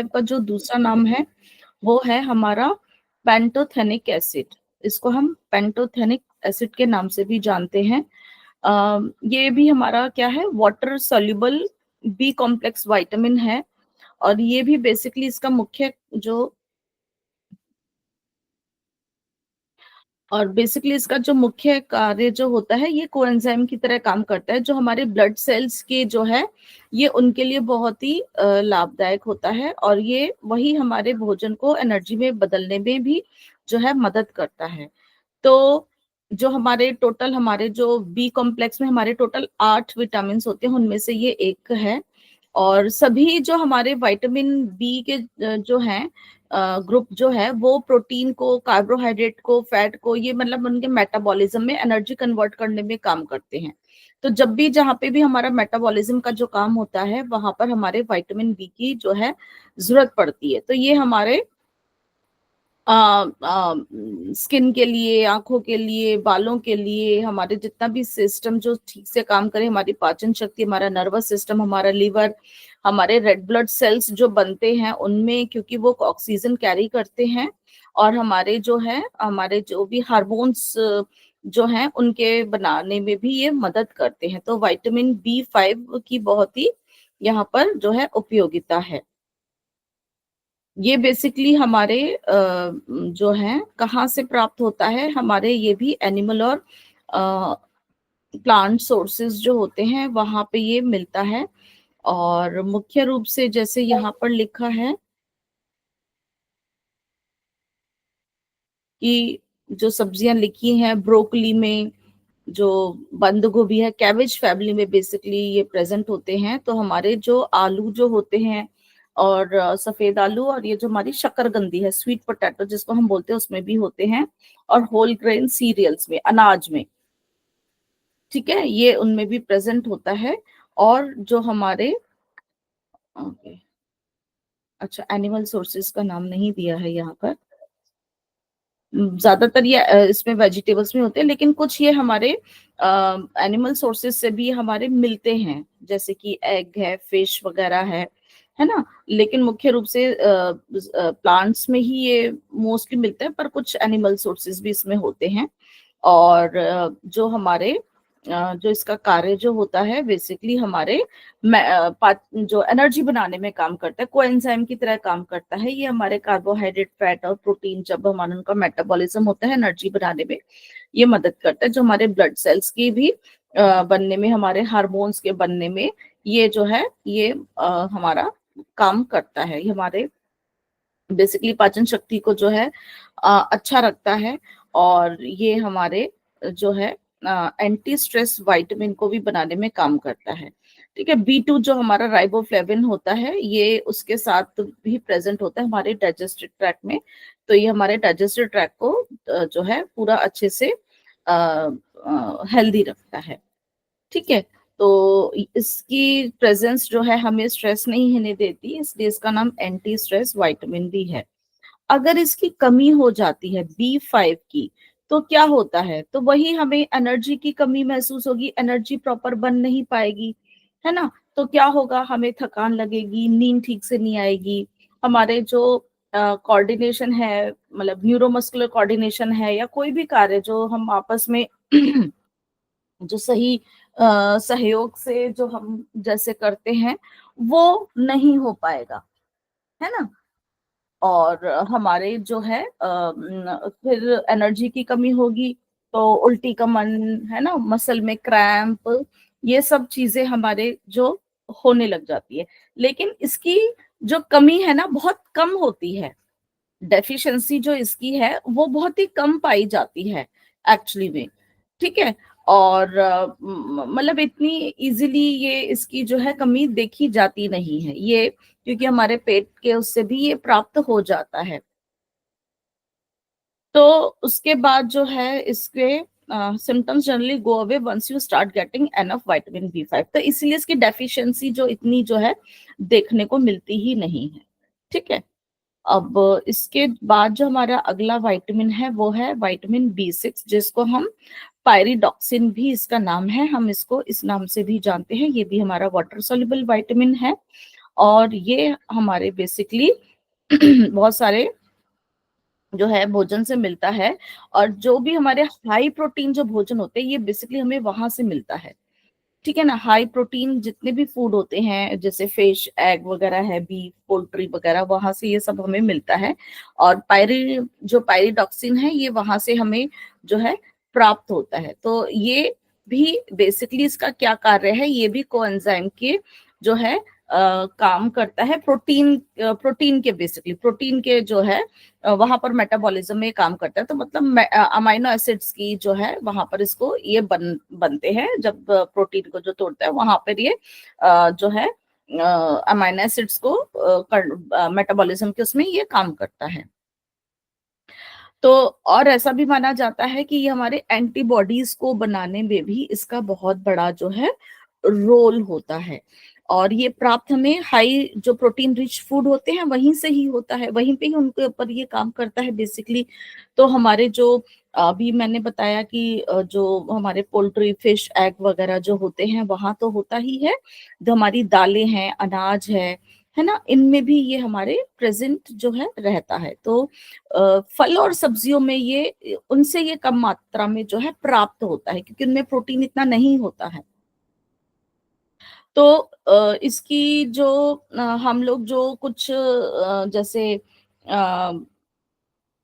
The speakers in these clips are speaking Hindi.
का जो दूसरा नाम है वो है हमारा पेंटोथेनिक एसिड। इसको हम पेंटोथेनिक एसिड के नाम से भी जानते हैं। ये भी हमारा क्या है, water soluble B complex vitamin है। और ये भी बेसिकली इसका मुख्य जो और बेसिकली इसका जो मुख्य कार्य जो होता है, ये कोएंजाइम की तरह काम करता है, जो हमारे ब्लड सेल्स के जो है ये उनके लिए बहुत ही लाभदायक होता है। और ये वही हमारे भोजन को एनर्जी में बदलने में भी जो है मदद करता है। तो जो हमारे जो बी कॉम्प्लेक्स में हमारे टोटल 8 विटामिन होते हैं, उनमें से ये एक है। और सभी जो हमारे विटामिन बी के जो हैं ग्रुप जो है, वो प्रोटीन को, कार्बोहाइड्रेट को, फैट को, ये मतलब उनके मेटाबॉलिज्म में एनर्जी कन्वर्ट करने में काम करते हैं। तो जब भी जहाँ पे भी हमारा मेटाबॉलिज्म का जो काम होता है, वहां पर हमारे विटामिन बी की जो है जरूरत पड़ती है। तो ये हमारे स्किन के लिए, आंखों के लिए, बालों के लिए, हमारे जितना भी सिस्टम जो ठीक से काम करे, हमारी पाचन शक्ति, हमारा नर्वस सिस्टम, हमारा लिवर, हमारे रेड ब्लड सेल्स जो बनते हैं उनमें, क्योंकि वो ऑक्सीजन कैरी करते हैं। और हमारे जो भी हार्मोन्स जो हैं उनके बनाने में भी ये मदद करते हैं। तो विटामिन B5 की बहुत ही यहाँ पर जो है उपयोगिता है। ये बेसिकली हमारे जो है कहाँ से प्राप्त होता है, हमारे ये भी एनिमल और प्लांट सोर्सेज जो होते हैं वहां पे ये मिलता है। और मुख्य रूप से जैसे यहाँ पर लिखा है कि जो सब्जियां लिखी हैं, ब्रोकली में जो बंद गोभी है, कैबेज फैमिली में बेसिकली ये प्रेजेंट होते हैं। तो हमारे जो आलू जो होते हैं, और सफेद आलू, और ये जो हमारी शकरकंदी है, स्वीट पोटैटो जिसको हम बोलते हैं, उसमें भी होते हैं। और होल ग्रेन सीरियल्स में, अनाज में, ठीक है, ये उनमें भी प्रेजेंट होता है। और जो हमारे ओके, अच्छा, एनिमल सोर्सेज का नाम नहीं दिया है यहाँ पर। ज्यादातर ये इसमें वेजिटेबल्स में होते हैं, लेकिन कुछ ये हमारे एनिमल सोर्सेज से भी हमारे मिलते हैं, जैसे कि एग है, फिश वगैरह है ना। लेकिन मुख्य रूप से प्लांट्स में ही ये मोस्टली मिलते हैं, पर कुछ एनिमल सोर्सेज भी इसमें होते हैं। और जो इसका कार्य जो होता है, बेसिकली हमारे जो एनर्जी बनाने में काम करता है, कोएंजाइम की तरह काम करता है। ये हमारे कार्बोहाइड्रेट, फैट और प्रोटीन, जब हमारा उनका मेटाबॉलिज्म होता है, एनर्जी बनाने में ये मदद करता है। जो हमारे ब्लड सेल्स की भी बनने में, हमारे हार्मोन्स के बनने में ये जो है ये हमारा काम करता है। ये हमारे बेसिकली पाचन शक्ति को जो है अच्छा रखता है। और ये हमारे जो है एंटी स्ट्रेस विटामिन को भी बनाने में काम करता है। ठीक है, B2 जो हमारा राइबोफ्लेविन होता है, ये उसके साथ भी प्रेजेंट होता है हमारे डाइजेस्टिव ट्रैक्ट में। तो ये हमारे डाइजेस्टिव ट्रैक्ट को जो है पूरा अच्छे से हेल्दी रखता है। ठीक है, तो इसकी प्रेजेंस जो है हमें स्ट्रेस नहीं होने देती, इसलिए इसका नाम एंटी स्ट्रेस विटामिन भी है। अगर इसकी कमी हो जाती है B5 की, तो क्या होता है, तो वही हमें एनर्जी की कमी महसूस होगी, एनर्जी प्रॉपर बन नहीं पाएगी, है ना। तो क्या होगा, हमें थकान लगेगी, नींद ठीक से नहीं आएगी, हमारे जो कोऑर्डिनेशन है, मतलब न्यूरोमस्कुलर कोऑर्डिनेशन है, या कोई भी कार्य जो हम आपस में जो सही सहयोग से जो हम जैसे करते हैं, वो नहीं हो पाएगा, है ना। और हमारे जो है फिर एनर्जी की कमी होगी, तो उल्टी का मन, है ना, मसल में क्रैम्प, ये सब चीजें हमारे जो होने लग जाती है। लेकिन इसकी जो कमी है ना, बहुत कम होती है। डेफिशिएंसी जो इसकी है वो बहुत ही कम पाई जाती है एक्चुअली में। ठीक है, और मतलब इतनी इजीली ये इसकी जो है कमी देखी जाती नहीं है ये, क्योंकि हमारे पेट के उससे भी ये प्राप्त हो जाता है। तो उसके बाद जो है इसके symptoms generally go away once you start getting enough vitamin B5। तो इसीलिए इसकी डेफिशिएंसी जो इतनी जो है देखने को मिलती ही नहीं है। ठीक है, अब इसके बाद जो हमारा अगला विटामिन है वो है विटामिन B6, जिसको हम पायरिडॉक्सिन भी इसका नाम है, हम इसको इस नाम से भी जानते हैं। ये भी हमारा वाटर सोल्युबल विटामिन है। और ये हमारे बेसिकली बहुत सारे जो है भोजन से मिलता है। और जो भी हमारे हाई प्रोटीन जो भोजन होते हैं ये बेसिकली हमें वहां से मिलता है। ठीक है ना, हाई प्रोटीन जितने भी फूड होते हैं जैसे फिश, एग वगैरह है, बीफ, पोल्ट्री वगैरह, वहां से ये सब हमें मिलता है। और जो पायरिडॉक्सिन है ये वहां से हमें जो है प्राप्त होता है। तो ये भी बेसिकली इसका क्या कार्य है, ये भी कोएंजाइम के जो है काम करता है। प्रोटीन के बेसिकली प्रोटीन के जो है वहां पर मेटाबॉलिज्म में काम करता है। तो मतलब अमाइनो एसिड्स की जो है वहां पर इसको ये बनते हैं। जब प्रोटीन को जो तोड़ता है वहां पर ये जो है अमाइनो एसिड्स को मेटाबॉलिज्म के उसमें ये काम करता है। तो और ऐसा भी माना जाता है कि ये हमारे एंटीबॉडीज को बनाने में भी इसका बहुत बड़ा जो है रोल होता है। और ये प्राप्त हमें हाई जो प्रोटीन रिच फूड होते हैं वहीं से ही होता है, वहीं पे ही उनके ऊपर ये काम करता है बेसिकली। तो हमारे जो अभी मैंने बताया कि जो हमारे पोल्ट्री, फिश, एग वगैरह जो होते हैं वहां तो होता ही है। जो हमारी दालें हैं, अनाज है ना, इनमें भी ये हमारे प्रेजेंट जो है रहता है। तो फल और सब्जियों में ये उनसे ये कम मात्रा में जो है प्राप्त होता है क्योंकि उनमें प्रोटीन इतना नहीं होता है। तो इसकी जो हम लोग जो कुछ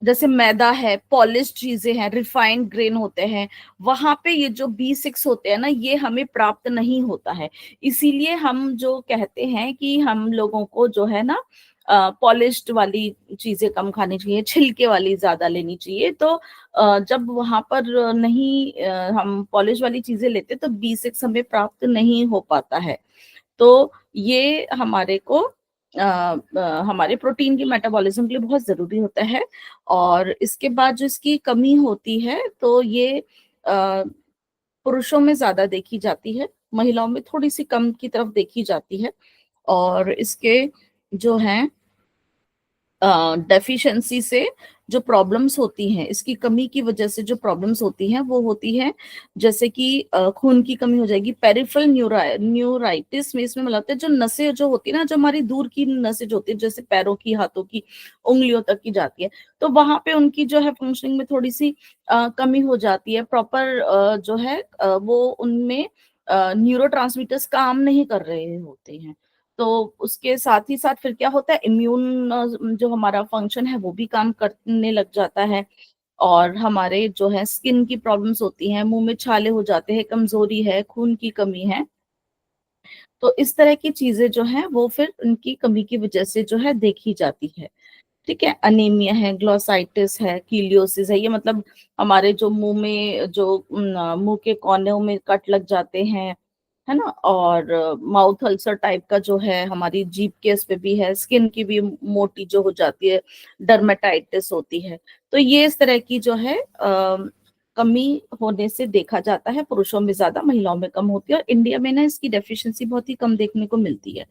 जैसे मैदा है, पॉलिश चीजें हैं, रिफाइंड ग्रेन होते हैं, वहां पे ये जो B6 होते हैं ना ये हमें प्राप्त नहीं होता है। इसीलिए हम जो कहते हैं कि हम लोगों को जो है ना पॉलिश्ड वाली चीजें कम खानी चाहिए, छिलके वाली ज्यादा लेनी चाहिए। तो जब वहां पर नहीं हम पॉलिश वाली चीजें लेते तो B6 हमें प्राप्त नहीं हो पाता है। तो ये हमारे को हमारे प्रोटीन की मेटाबॉलिज्म के लिए बहुत जरूरी होता है। और इसके बाद जो इसकी कमी होती है तो ये पुरुषों में ज्यादा देखी जाती है, महिलाओं में थोड़ी सी कम की तरफ देखी जाती है। और इसके जो है डेफिशिएंसी से जो प्रॉब्लम्स होती हैं, इसकी कमी की वजह से जो प्रॉब्लम्स होती हैं वो होती है जैसे कि खून की कमी हो जाएगी, पेरिफेरल न्यूराइटिस में इसमें मतलब होता है जो नसें जो होती है ना, जो हमारी दूर की नसें जो होती है जैसे पैरों की, हाथों की, उंगलियों तक की जाती है, तो वहां पे उनकी जो है फंक्शनिंग में थोड़ी सी कमी हो जाती है। प्रॉपर जो है वो उनमें न्यूरोट्रांसमीटर्स काम नहीं कर रहे होते हैं। तो उसके साथ ही साथ फिर क्या होता है, इम्यून जो हमारा फंक्शन है वो भी काम करने लग जाता है। और हमारे जो है स्किन की प्रॉब्लम्स होती हैं, मुंह में छाले हो जाते हैं, कमजोरी है, खून की कमी है। तो इस तरह की चीजें जो है वो फिर उनकी कमी की वजह से जो है देखी जाती है। ठीक है, अनीमिया है, ग्लोसाइटिस है, कीलियोसिस है, ये मतलब हमारे जो मुंह में जो मुंह के कोनों में कट लग जाते हैं, है ना। और माउथ अल्सर टाइप का जो है हमारी जीभ के इस पे भी है, स्किन की भी मोटी जो हो जाती है, डर्मेटाइटिस होती है। तो ये इस तरह की जो है कमी होने से देखा जाता है, पुरुषों में ज्यादा, महिलाओं में कम होती है। और इंडिया में ना इसकी डेफिशिएंसी बहुत ही कम देखने को मिलती है।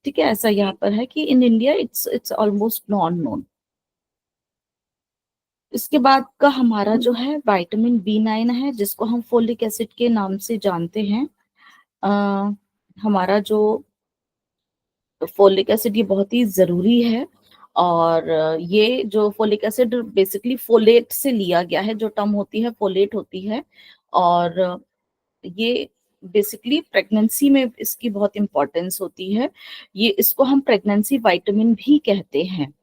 ठीक है, ऐसा यहाँ पर है कि in India it's almost non known. इसके बाद का हमारा जो है विटामिन B9 है, जिसको हम फोलिक एसिड के नाम से जानते हैं। अ, हमारा जो फोलिक एसिड ये बहुत ही जरूरी है। और ये जो फोलिक एसिड बेसिकली फोलेट से लिया गया है, जो टर्म होती है फोलेट होती है। और ये बेसिकली प्रेगनेंसी में इसकी बहुत इंपॉर्टेंस होती है। ये इसको हम प्रेगनेंसी विटामिन भी कहते हैं।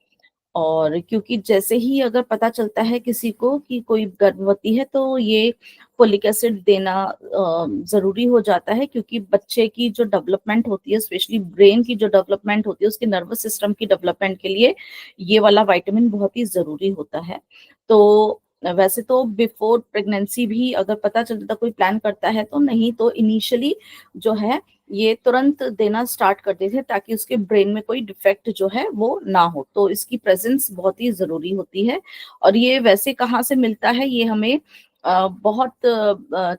और क्योंकि जैसे ही अगर पता चलता है किसी को कि कोई गर्भवती है तो ये फोलिक एसिड देना जरूरी हो जाता है, क्योंकि बच्चे की जो डेवलपमेंट होती है, स्पेशली ब्रेन की जो डेवलपमेंट होती है, उसके नर्वस सिस्टम की डेवलपमेंट के लिए ये वाला विटामिन बहुत ही जरूरी होता है। तो वैसे तो बिफोर प्रेगनेंसी भी अगर पता चलता कोई प्लान करता है तो, नहीं तो इनिशियली जो है ये तुरंत देना स्टार्ट कर देते हैं ताकि उसके ब्रेन में कोई डिफेक्ट जो है वो ना हो। तो इसकी प्रेजेंस बहुत ही जरूरी होती है। और ये वैसे कहाँ से मिलता है, ये हमें बहुत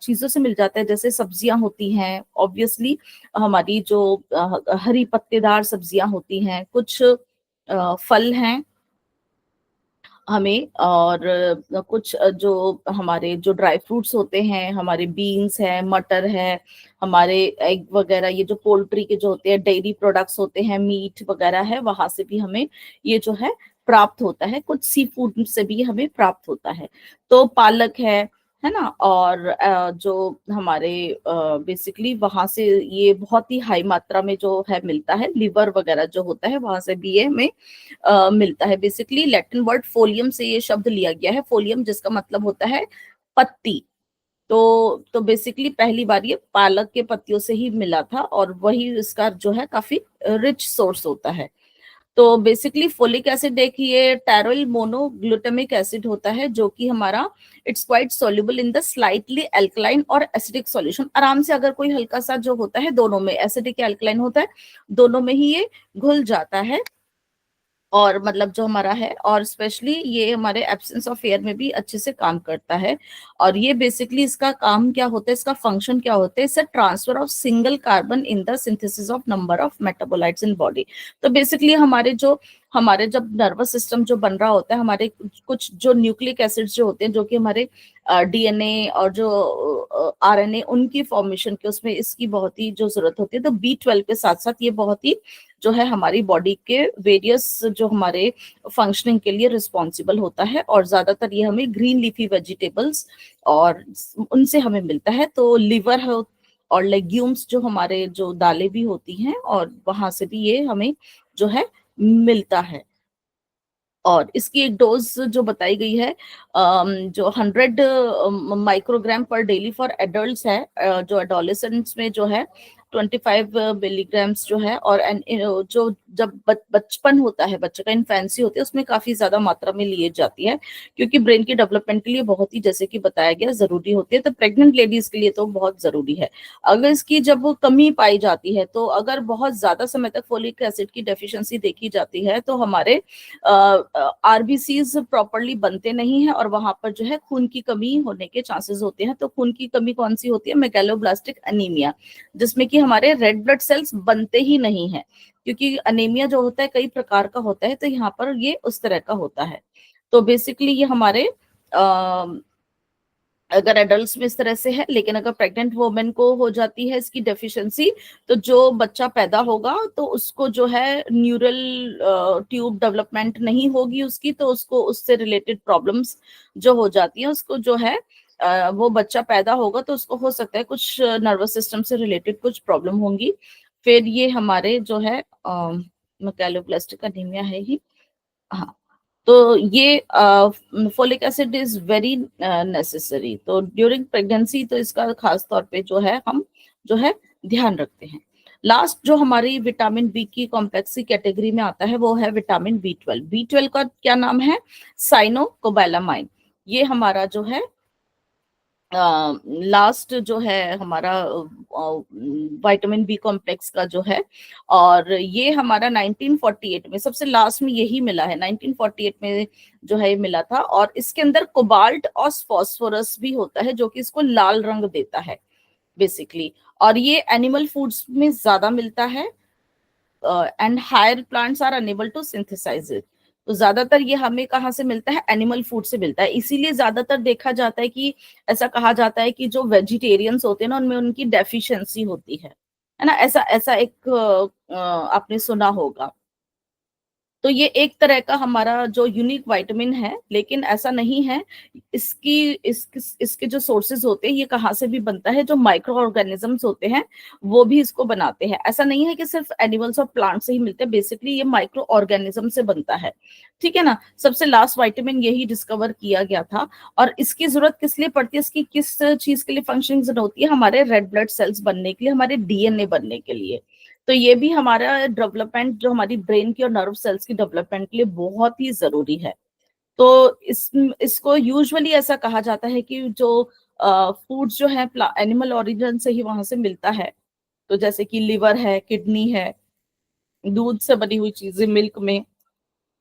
चीजों से मिल जाता है। जैसे सब्जियां होती हैं, ऑब्वियसली हमारी जो हरी पत्तेदार सब्जियां होती हैं, कुछ फल हैं, हमें, और कुछ जो हमारे जो ड्राई फ्रूट्स होते हैं, हमारे बीन्स हैं, मटर है, हमारे एग वगैरह, ये जो पोल्ट्री के जो होते हैं, डेयरी प्रोडक्ट्स होते हैं, मीट वगैरह है, वहां से भी हमें ये जो है प्राप्त होता है। कुछ सी फूड से भी हमें प्राप्त होता है। तो पालक है ना, और जो हमारे बेसिकली वहां से ये बहुत ही हाई मात्रा में जो है मिलता है। लिवर वगैरह जो होता है वहां से भी ये हमें मिलता है। बेसिकली लैटिन वर्ड फोलियम से ये शब्द लिया गया है, फोलियम जिसका मतलब होता है पत्ती। तो बेसिकली पहली बार ये पालक के पत्तियों से ही मिला था, और वही इसका जो है काफी रिच सोर्स होता है। तो बेसिकली फोलिक एसिड एक ये टैरोल मोनोग्लूटामिक एसिड होता है, जो कि हमारा it's quite soluble in the slightly alkaline और एसिडिक सॉल्यूशन। आराम से अगर कोई हल्का सा जो होता है, दोनों में एसिडिक एल्कलाइन होता है, दोनों में ही ये घुल जाता है। और मतलब जो हमारा है, और स्पेशली ये हमारे एब्सेंस ऑफ एयर में भी अच्छे से काम करता है। और ये बेसिकली इसका काम क्या होता है, इसका फंक्शन क्या होता है, इससे transfer of single carbon in the synthesis of number of metabolites in body. तो बेसिकली हमारे जब नर्वस सिस्टम जो बन रहा होता है, हमारे कुछ जो न्यूक्लिक एसिड्स जो होते हैं, जो कि हमारे डीएनए और जो आरएनए, उनकी फॉर्मेशन के उसमें इसकी बहुत ही जो जरूरत होती है। तो B12 के साथ साथ ये बहुत ही जो है हमारी बॉडी के वेरियस जो हमारे फंक्शनिंग के लिए रिस्पॉन्सिबल होता है। और ज्यादातर ये हमें ग्रीन लीफी वेजिटेबल्स और उनसे हमें मिलता है। तो लिवर है, और लेग्यूम्स जो हमारे जो दालें भी होती हैं, और वहां से भी ये हमें जो है मिलता है। और इसकी एक डोज जो बताई गई है, जो 100 माइक्रोग्राम पर डेली फॉर एडल्ट्स है, जो एडोलेसेंट्स में जो है 25 मिलीग्राम्स जो है। और जो जब बचपन होता है, बच्चे का इन्फेंसी होती है, उसमें काफी ज्यादा मात्रा में लिए जाती है, क्योंकि ब्रेन की डेवलपमेंट के लिए बहुत ही, जैसे कि बताया गया, जरूरी होती है। तो प्रेग्नेंट लेडीज के लिए तो बहुत जरूरी है। अगर इसकी जब वो कमी पाई जाती है, तो अगर बहुत ज्यादा समय तक फोलिक एसिड की डेफिशिएंसी देखी जाती है, तो हमारे आरबीसीज प्रॉपरली बनते नहीं है, और वहां पर जो है खून की कमी होने के चांसेस होते हैं। तो खून की कमी कौन सी होती है, मेगालोब्लास्टिक अनीमिया, जिसमें कि हमारे रेड ब्लड सेल्स बनते ही नहीं है। क्योंकि अनीमिया जो होता है कई प्रकार का होता है, तो यहाँ पर ये उस तरह का होता है। तो बेसिकली ये हमारे अगर एडल्ट्स में इस तरह से है, लेकिन अगर प्रेग्नेंट वुमेन को हो जाती है इसकी डेफिशिएंसी, तो जो बच्चा पैदा होगा तो उसको जो है न्यूरल ट्यूब डेवलपमेंट नहीं होगी उसकी, तो उसको उससे रिलेटेड प्रॉब्लम्स जो हो जाती हैं, उसको जो है वो बच्चा पैदा होगा तो उसको हो सकता है कुछ नर्वस सिस्टम से रिलेटेड कुछ प्रॉब्लम होंगी। फिर ये हमारे जो है मैकेलोप्लास्टिक अनीमिया है ही। हाँ, तो ये folic acid is very necessary. तो ड्यूरिंग प्रेगनेंसी तो इसका खास तौर पे जो है हम जो है ध्यान रखते हैं। लास्ट जो हमारी विटामिन बी की कॉम्प्लेक्सी कैटेगरी में आता है, वो है विटामिन B12। B12 का क्या नाम है, साइनोकोबालामाइन। ये हमारा जो है लास्ट जो है हमारा विटामिन बी कॉम्प्लेक्स का जो है। और ये हमारा 1948 में सबसे लास्ट में यही मिला है, 1948 में जो है ये मिला था। और इसके अंदर कोबाल्ट और फास्फोरस भी होता है, जो कि इसको लाल रंग देता है बेसिकली। और ये एनिमल फूड्स में ज्यादा मिलता है, and higher plants are unable to synthesise it. तो ज्यादातर ये हमें कहाँ से मिलता है, एनिमल फूड से मिलता है। इसीलिए ज्यादातर देखा जाता है कि ऐसा कहा जाता है कि जो वेजिटेरियंस होते हैं ना, उनमें उनकी डेफिशिएंसी होती है ना। ऐसा ऐसा एक आपने सुना होगा। तो ये एक तरह का हमारा जो यूनिक विटामिन है, लेकिन ऐसा नहीं है। इसके जो सोर्सेज होते हैं, ये कहाँ से भी बनता है, जो माइक्रो ऑर्गेनिजम्स होते हैं वो भी इसको बनाते हैं। ऐसा नहीं है कि सिर्फ एनिमल्स और प्लांट से ही मिलते हैं, बेसिकली ये माइक्रो ऑर्गेनिज्म से बनता है। ठीक है ना। सबसे लास्ट विटामिन यही डिस्कवर किया गया था। और इसकी जरूरत किस लिए पड़ती है, इसकी किस चीज के लिए फंक्शन होती है, हमारे रेड ब्लड सेल्स बनने के लिए, हमारे डीएनए बनने के लिए। तो ये भी हमारा डेवलपमेंट, जो हमारी ब्रेन की और नर्व सेल्स की डेवलपमेंट के लिए बहुत ही जरूरी है। तो इसको यूजुअली ऐसा कहा जाता है कि जो फूड्स जो है एनिमल ओरिजिन से ही वहां से मिलता है। तो जैसे कि लिवर है, किडनी है, दूध से बनी हुई चीजें, मिल्क में,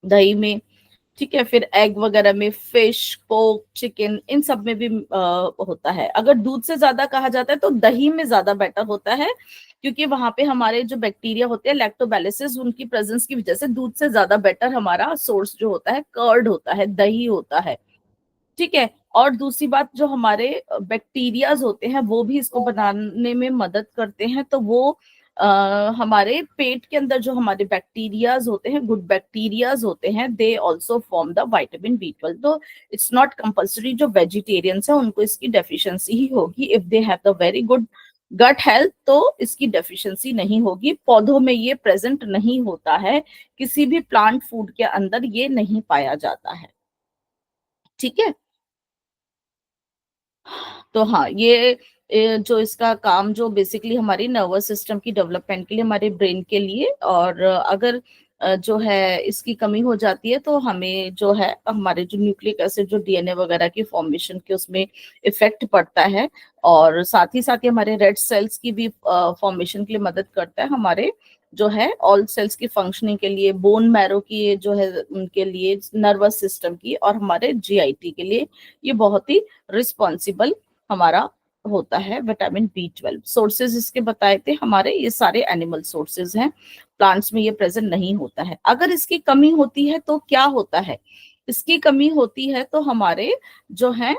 दही में। ठीक है। फिर एग वगैरह में, फिश, पोर्क, चिकन, इन सब में भी होता है। अगर दूध से ज्यादा कहा जाता है तो दही में ज्यादा बेटर होता है, क्योंकि वहां पे हमारे जो बैक्टीरिया होते हैं लैक्टोबैलिसिस, उनकी प्रेजेंस की वजह से दूध से ज्यादा बेटर हमारा सोर्स जो होता है कर्ड होता है, दही होता है। ठीक है। और दूसरी बात, जो हमारे बैक्टीरियाज होते हैं वो भी इसको बनाने में मदद करते हैं। तो वो हमारे पेट के अंदर जो हमारे बैक्टीरियाज होते हैं, गुड बैक्टीरियाज होते हैं, they also form the vitamin B12। तो इट्स नॉट कंपल्सरी जो वेजिटेरियंस है उनको इसकी डेफिशिएंसी ही होगी। If they have the very good gut health तो इसकी डेफिशिएंसी नहीं होगी। पौधों में ये प्रेजेंट नहीं होता है, किसी भी प्लांट फूड के अंदर ये नहीं पाया जाता है। ठीक है। तो हाँ, जो इसका काम जो बेसिकली हमारी नर्वस सिस्टम की डेवलपमेंट के लिए, हमारे ब्रेन के लिए, और अगर जो है इसकी कमी हो जाती है तो हमें जो है हमारे जो न्यूक्लिक एसिड, जो डीएनए वगैरह की फॉर्मेशन के उसमें इफेक्ट पड़ता है। और साथ ही हमारे रेड सेल्स की भी फॉर्मेशन के लिए मदद करता है, हमारे जो है ऑल सेल्स की फंक्शनिंग के लिए, बोन मैरो की जो है उनके लिए, नर्वस सिस्टम की, और हमारे जीआईटी के लिए ये बहुत ही रिस्पॉन्सिबल हमारा होता है। विटामिन B12 सोर्सेज इसके बताए थे हमारे, ये सारे एनिमल सोर्सेज हैं, प्लांट्स में ये प्रेजेंट नहीं होता है। अगर इसकी कमी होती है तो क्या होता है? इसकी कमी होती है तो हमारे जो है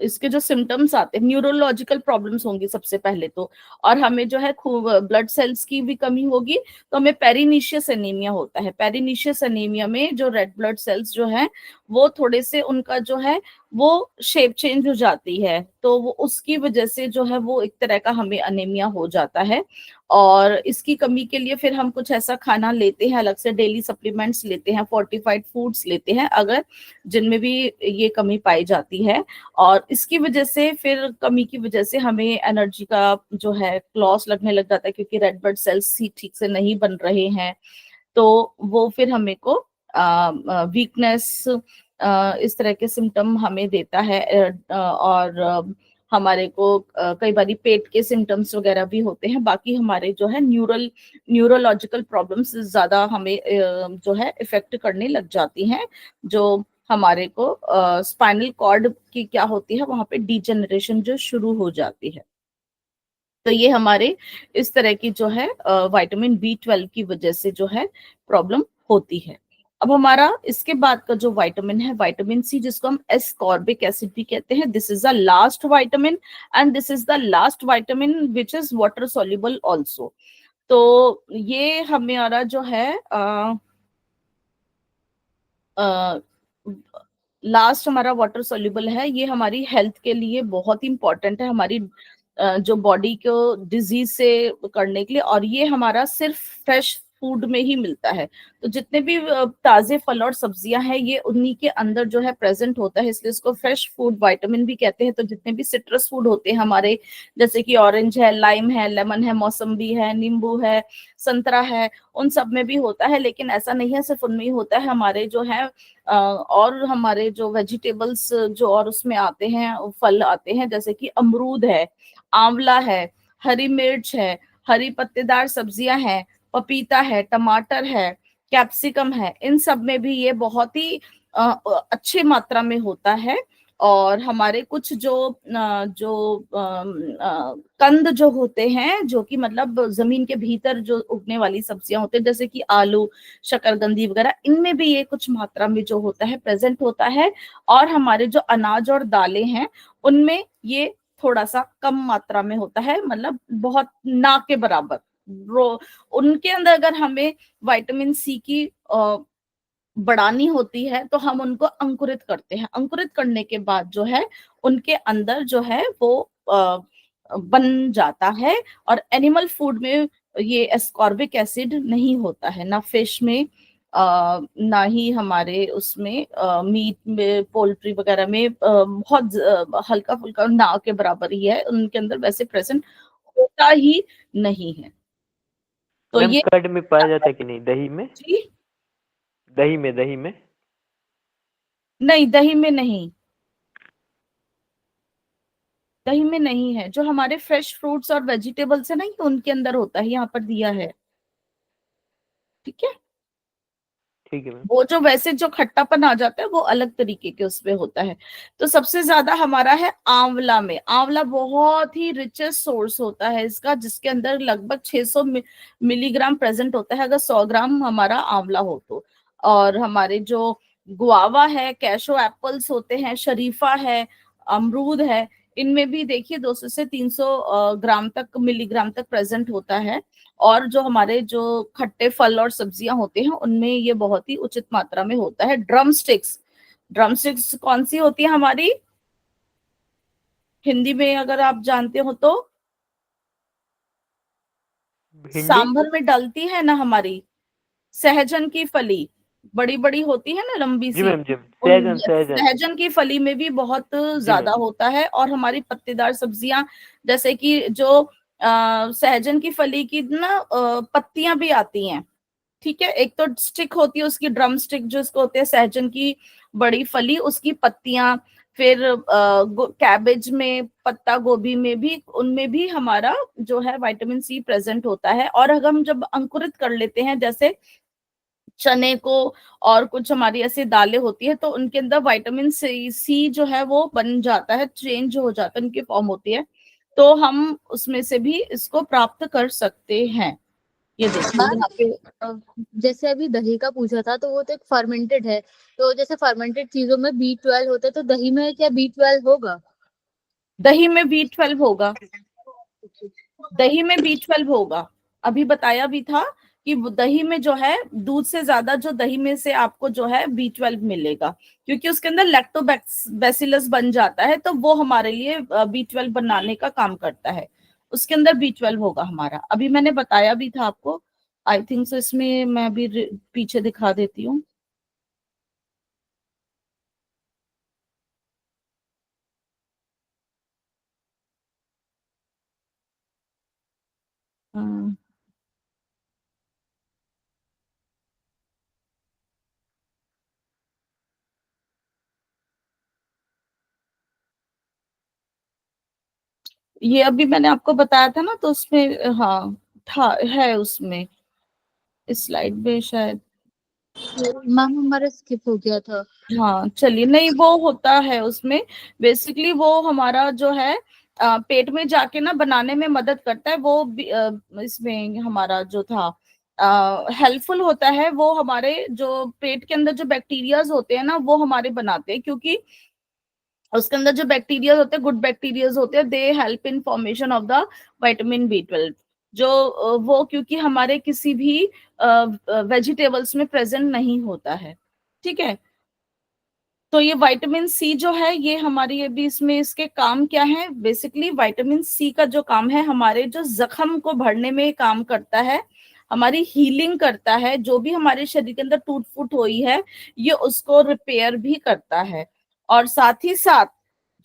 इसके जो सिम्टम्स आते हैं, न्यूरोलॉजिकल प्रॉब्लम्स होंगी सबसे पहले तो, और हमें जो है खूब ब्लड सेल्स की भी कमी होगी, तो हमें पेरिनीशियस एनीमिया होता है। पेरिनीशियस एनीमिया में जो रेड ब्लड सेल्स जो है वो थोड़े से, उनका जो है वो शेप चेंज हो जाती है, तो वो उसकी वजह से जो है वो एक तरह का हमें अनीमिया हो जाता है। और इसकी कमी के लिए फिर हम कुछ ऐसा खाना लेते हैं, अलग से डेली सप्लीमेंट्स लेते हैं, फोर्टिफाइड फूड्स लेते हैं, अगर जिनमें भी ये कमी पाई जाती है। और इसकी वजह से, फिर कमी की वजह से हमें एनर्जी का जो है लॉस लगने लग जाता है, क्योंकि रेड ब्लड सेल्स ही ठीक से नहीं बन रहे हैं। तो वो फिर हमें को वीकनेस, इस तरह के सिम्टम हमें देता है। और हमारे को कई बार पेट के सिम्टम्स वगैरह भी होते हैं। बाकी हमारे जो है न्यूरोलॉजिकल प्रॉब्लम्स ज्यादा हमें जो है इफेक्ट करने लग जाती हैं, जो हमारे को स्पाइनल कॉर्ड की क्या होती है, वहां पे डिजेनरेशन जो शुरू हो जाती है। तो ये हमारे इस तरह की जो है विटामिन B12 की वजह से जो है प्रॉब्लम होती है। अब हमारा इसके बाद का जो विटामिन है, विटामिन सी, जिसको हम एस्कॉर्बिक एसिड भी कहते हैं, this is the last vitamin, and this is the last vitamin which is water soluble also. तो ये हमारा जो है लास्ट हमारा वाटर सोल्यूबल है, ये हमारी हेल्थ के लिए बहुत ही इंपॉर्टेंट है, हमारी जो बॉडी को डिजीज से करने के लिए। और ये हमारा सिर्फ फ्रेश फूड में ही मिलता है। तो जितने भी ताजे फल और सब्जियां हैं, ये उन्हीं के अंदर जो है प्रेजेंट होता है, इसलिए इसको फ्रेश फूड विटामिन भी कहते हैं। तो जितने भी सिट्रस फूड होते हैं हमारे, जैसे कि ऑरेंज है, लाइम है, लेमन है, मौसम्बी है, नींबू है, संतरा है, उन सब में भी होता है। लेकिन ऐसा नहीं है सिर्फ उनमें ही होता है, हमारे जो है और हमारे जो वेजिटेबल्स जो और उसमें आते हैं, फल आते हैं, जैसे कि अमरूद है, आंवला है, हरी मिर्च है, हरी पत्तेदार सब्जियां हैं, पपीता है, टमाटर है, कैप्सिकम है, इन सब में भी ये बहुत ही अच्छी मात्रा में होता है। और हमारे कुछ कंद जो होते हैं, जो कि मतलब जमीन के भीतर जो उगने वाली सब्जियां होती है, जैसे कि आलू, शकरकंदी वगैरह, इनमें भी ये कुछ मात्रा में जो होता है प्रेजेंट होता है। और हमारे जो अनाज और दालें हैं, उनमें ये थोड़ा सा कम मात्रा में होता है, मतलब बहुत ना के बराबर। उनके अंदर अगर हमें विटामिन सी की बढ़ानी होती है तो हम उनको अंकुरित करते हैं। अंकुरित करने के बाद जो है उनके अंदर जो है वो बन जाता है। और एनिमल फूड में ये एस्कॉर्बिक एसिड नहीं होता है, ना फिश में, ना ही हमारे उसमें मीट में, पोल्ट्री वगैरह में, बहुत हल्का फुल्का ना के बराबर ही है, उनके अंदर वैसे प्रेजेंट होता ही नहीं है। तो मैम ये कर्ड में पाया जाता है कि नहीं, दही में? जी, दही में? नहीं दही में नहीं, दही में नहीं है। जो हमारे फ्रेश फ्रूट्स और वेजिटेबल्स है ना, ये उनके अंदर होता है, यहाँ पर दिया है। ठीक है। ठीक है मैम। वो जो वैसे जो खट्टापन आ जाता है वो अलग तरीके के उसमें होता है। तो सबसे ज्यादा हमारा है आंवला में। आंवला बहुत ही रिचेस्ट सोर्स होता है इसका, जिसके अंदर लगभग 600 मिलीग्राम प्रेजेंट होता है अगर 100 ग्राम हमारा आंवला हो तो। और हमारे जो गुआवा है, कैशो एप्पल्स होते हैं, शरीफा है, अमरूद है, इनमें भी देखिए 200 से 300 ग्राम तक, मिलीग्राम तक प्रेजेंट होता है। और जो हमारे जो खट्टे फल और सब्जियां होते हैं उनमें ये बहुत ही उचित मात्रा में होता है। ड्रम स्टिक्स, ड्रम स्टिक्स कौन सी होती है हमारी हिंदी में अगर आप जानते हो तो? भिंडी। सांभर में डलती है ना हमारी, सहजन की फली, बड़ी बड़ी होती है ना, लंबी जी सी। मैम, जी उन सहजन सहजन। सहजन की फली में भी बहुत जी ज्यादा मैम। होता है। और हमारी पत्तेदार सब्जियां, जैसे कि जो सहजन की फली की ना पत्तियां भी आती हैं, ठीक है। एक तो स्टिक होती है उसकी, ड्रम स्टिक जो इसको होते हैं, सहजन की बड़ी फली, उसकी पत्तियां, फिर कैबेज में, पत्ता गोभी में भी, उनमें भी हमारा जो है विटामिन सी प्रेजेंट होता है। और अगर हम जब अंकुरित कर लेते हैं जैसे चने को, और कुछ हमारी ऐसी दालें होती है, तो उनके अंदर विटामिन सी जो है वो बन जाता है, चेंज हो जाता है, उनकी फॉर्म होती है। तो हम उसमें से भी इसको प्राप्त कर सकते हैं। ये देखिए मैम यहाँ पे। अ, जैसे अभी दही का पूछा था तो वो तो एक फर्मेंटेड है, तो जैसे फर्मेंटेड चीजों में B12 होता है, तो दही में क्या B12 होगा? दही में B12 होगा, दही में B12 होगा। अभी बताया भी था कि दही में जो है, दूध से ज्यादा जो दही में से आपको जो है B12 मिलेगा, क्योंकि उसके अंदर लैक्टोबैसिलस बन जाता है, तो वो हमारे लिए B12 बनाने का काम करता है। उसके अंदर B12 होगा हमारा, अभी मैंने बताया भी था आपको। आई थिंक सो इसमें मैं भी पीछे दिखा देती हूँ। अम, ये अभी मैंने आपको बताया था ना, तो उसमें हाँ था, है उसमें, इस स्लाइड में शायद। मैम हमारा स्किप हो गया था। हाँ चलिए, नहीं वो होता है उसमें। बेसिकली वो हमारा जो है पेट में जाके ना बनाने में मदद करता है वो इसमें हमारा जो था हेल्पफुल होता है। वो हमारे जो पेट के अंदर जो बैक्टीरियाज होते हैं ना, वो हमारे बनाते हैं, क्योंकि उसके अंदर जो बैक्टीरिया होते हैं, गुड बैक्टीरिया होते हैं, they help in formation of the vitamin B12। जो वो क्योंकि हमारे किसी भी वेजिटेबल्स में प्रेजेंट नहीं होता है, ठीक है। तो ये विटामिन सी जो है, ये हमारी अभी इसमें इसके काम क्या है? बेसिकली विटामिन सी का जो काम है, हमारे जो जख्म को भरने में काम करता है, हमारी हीलिंग करता है, जो भी हमारे शरीर के अंदर टूट फूट हुई है ये उसको रिपेयर भी करता है। और साथ ही साथ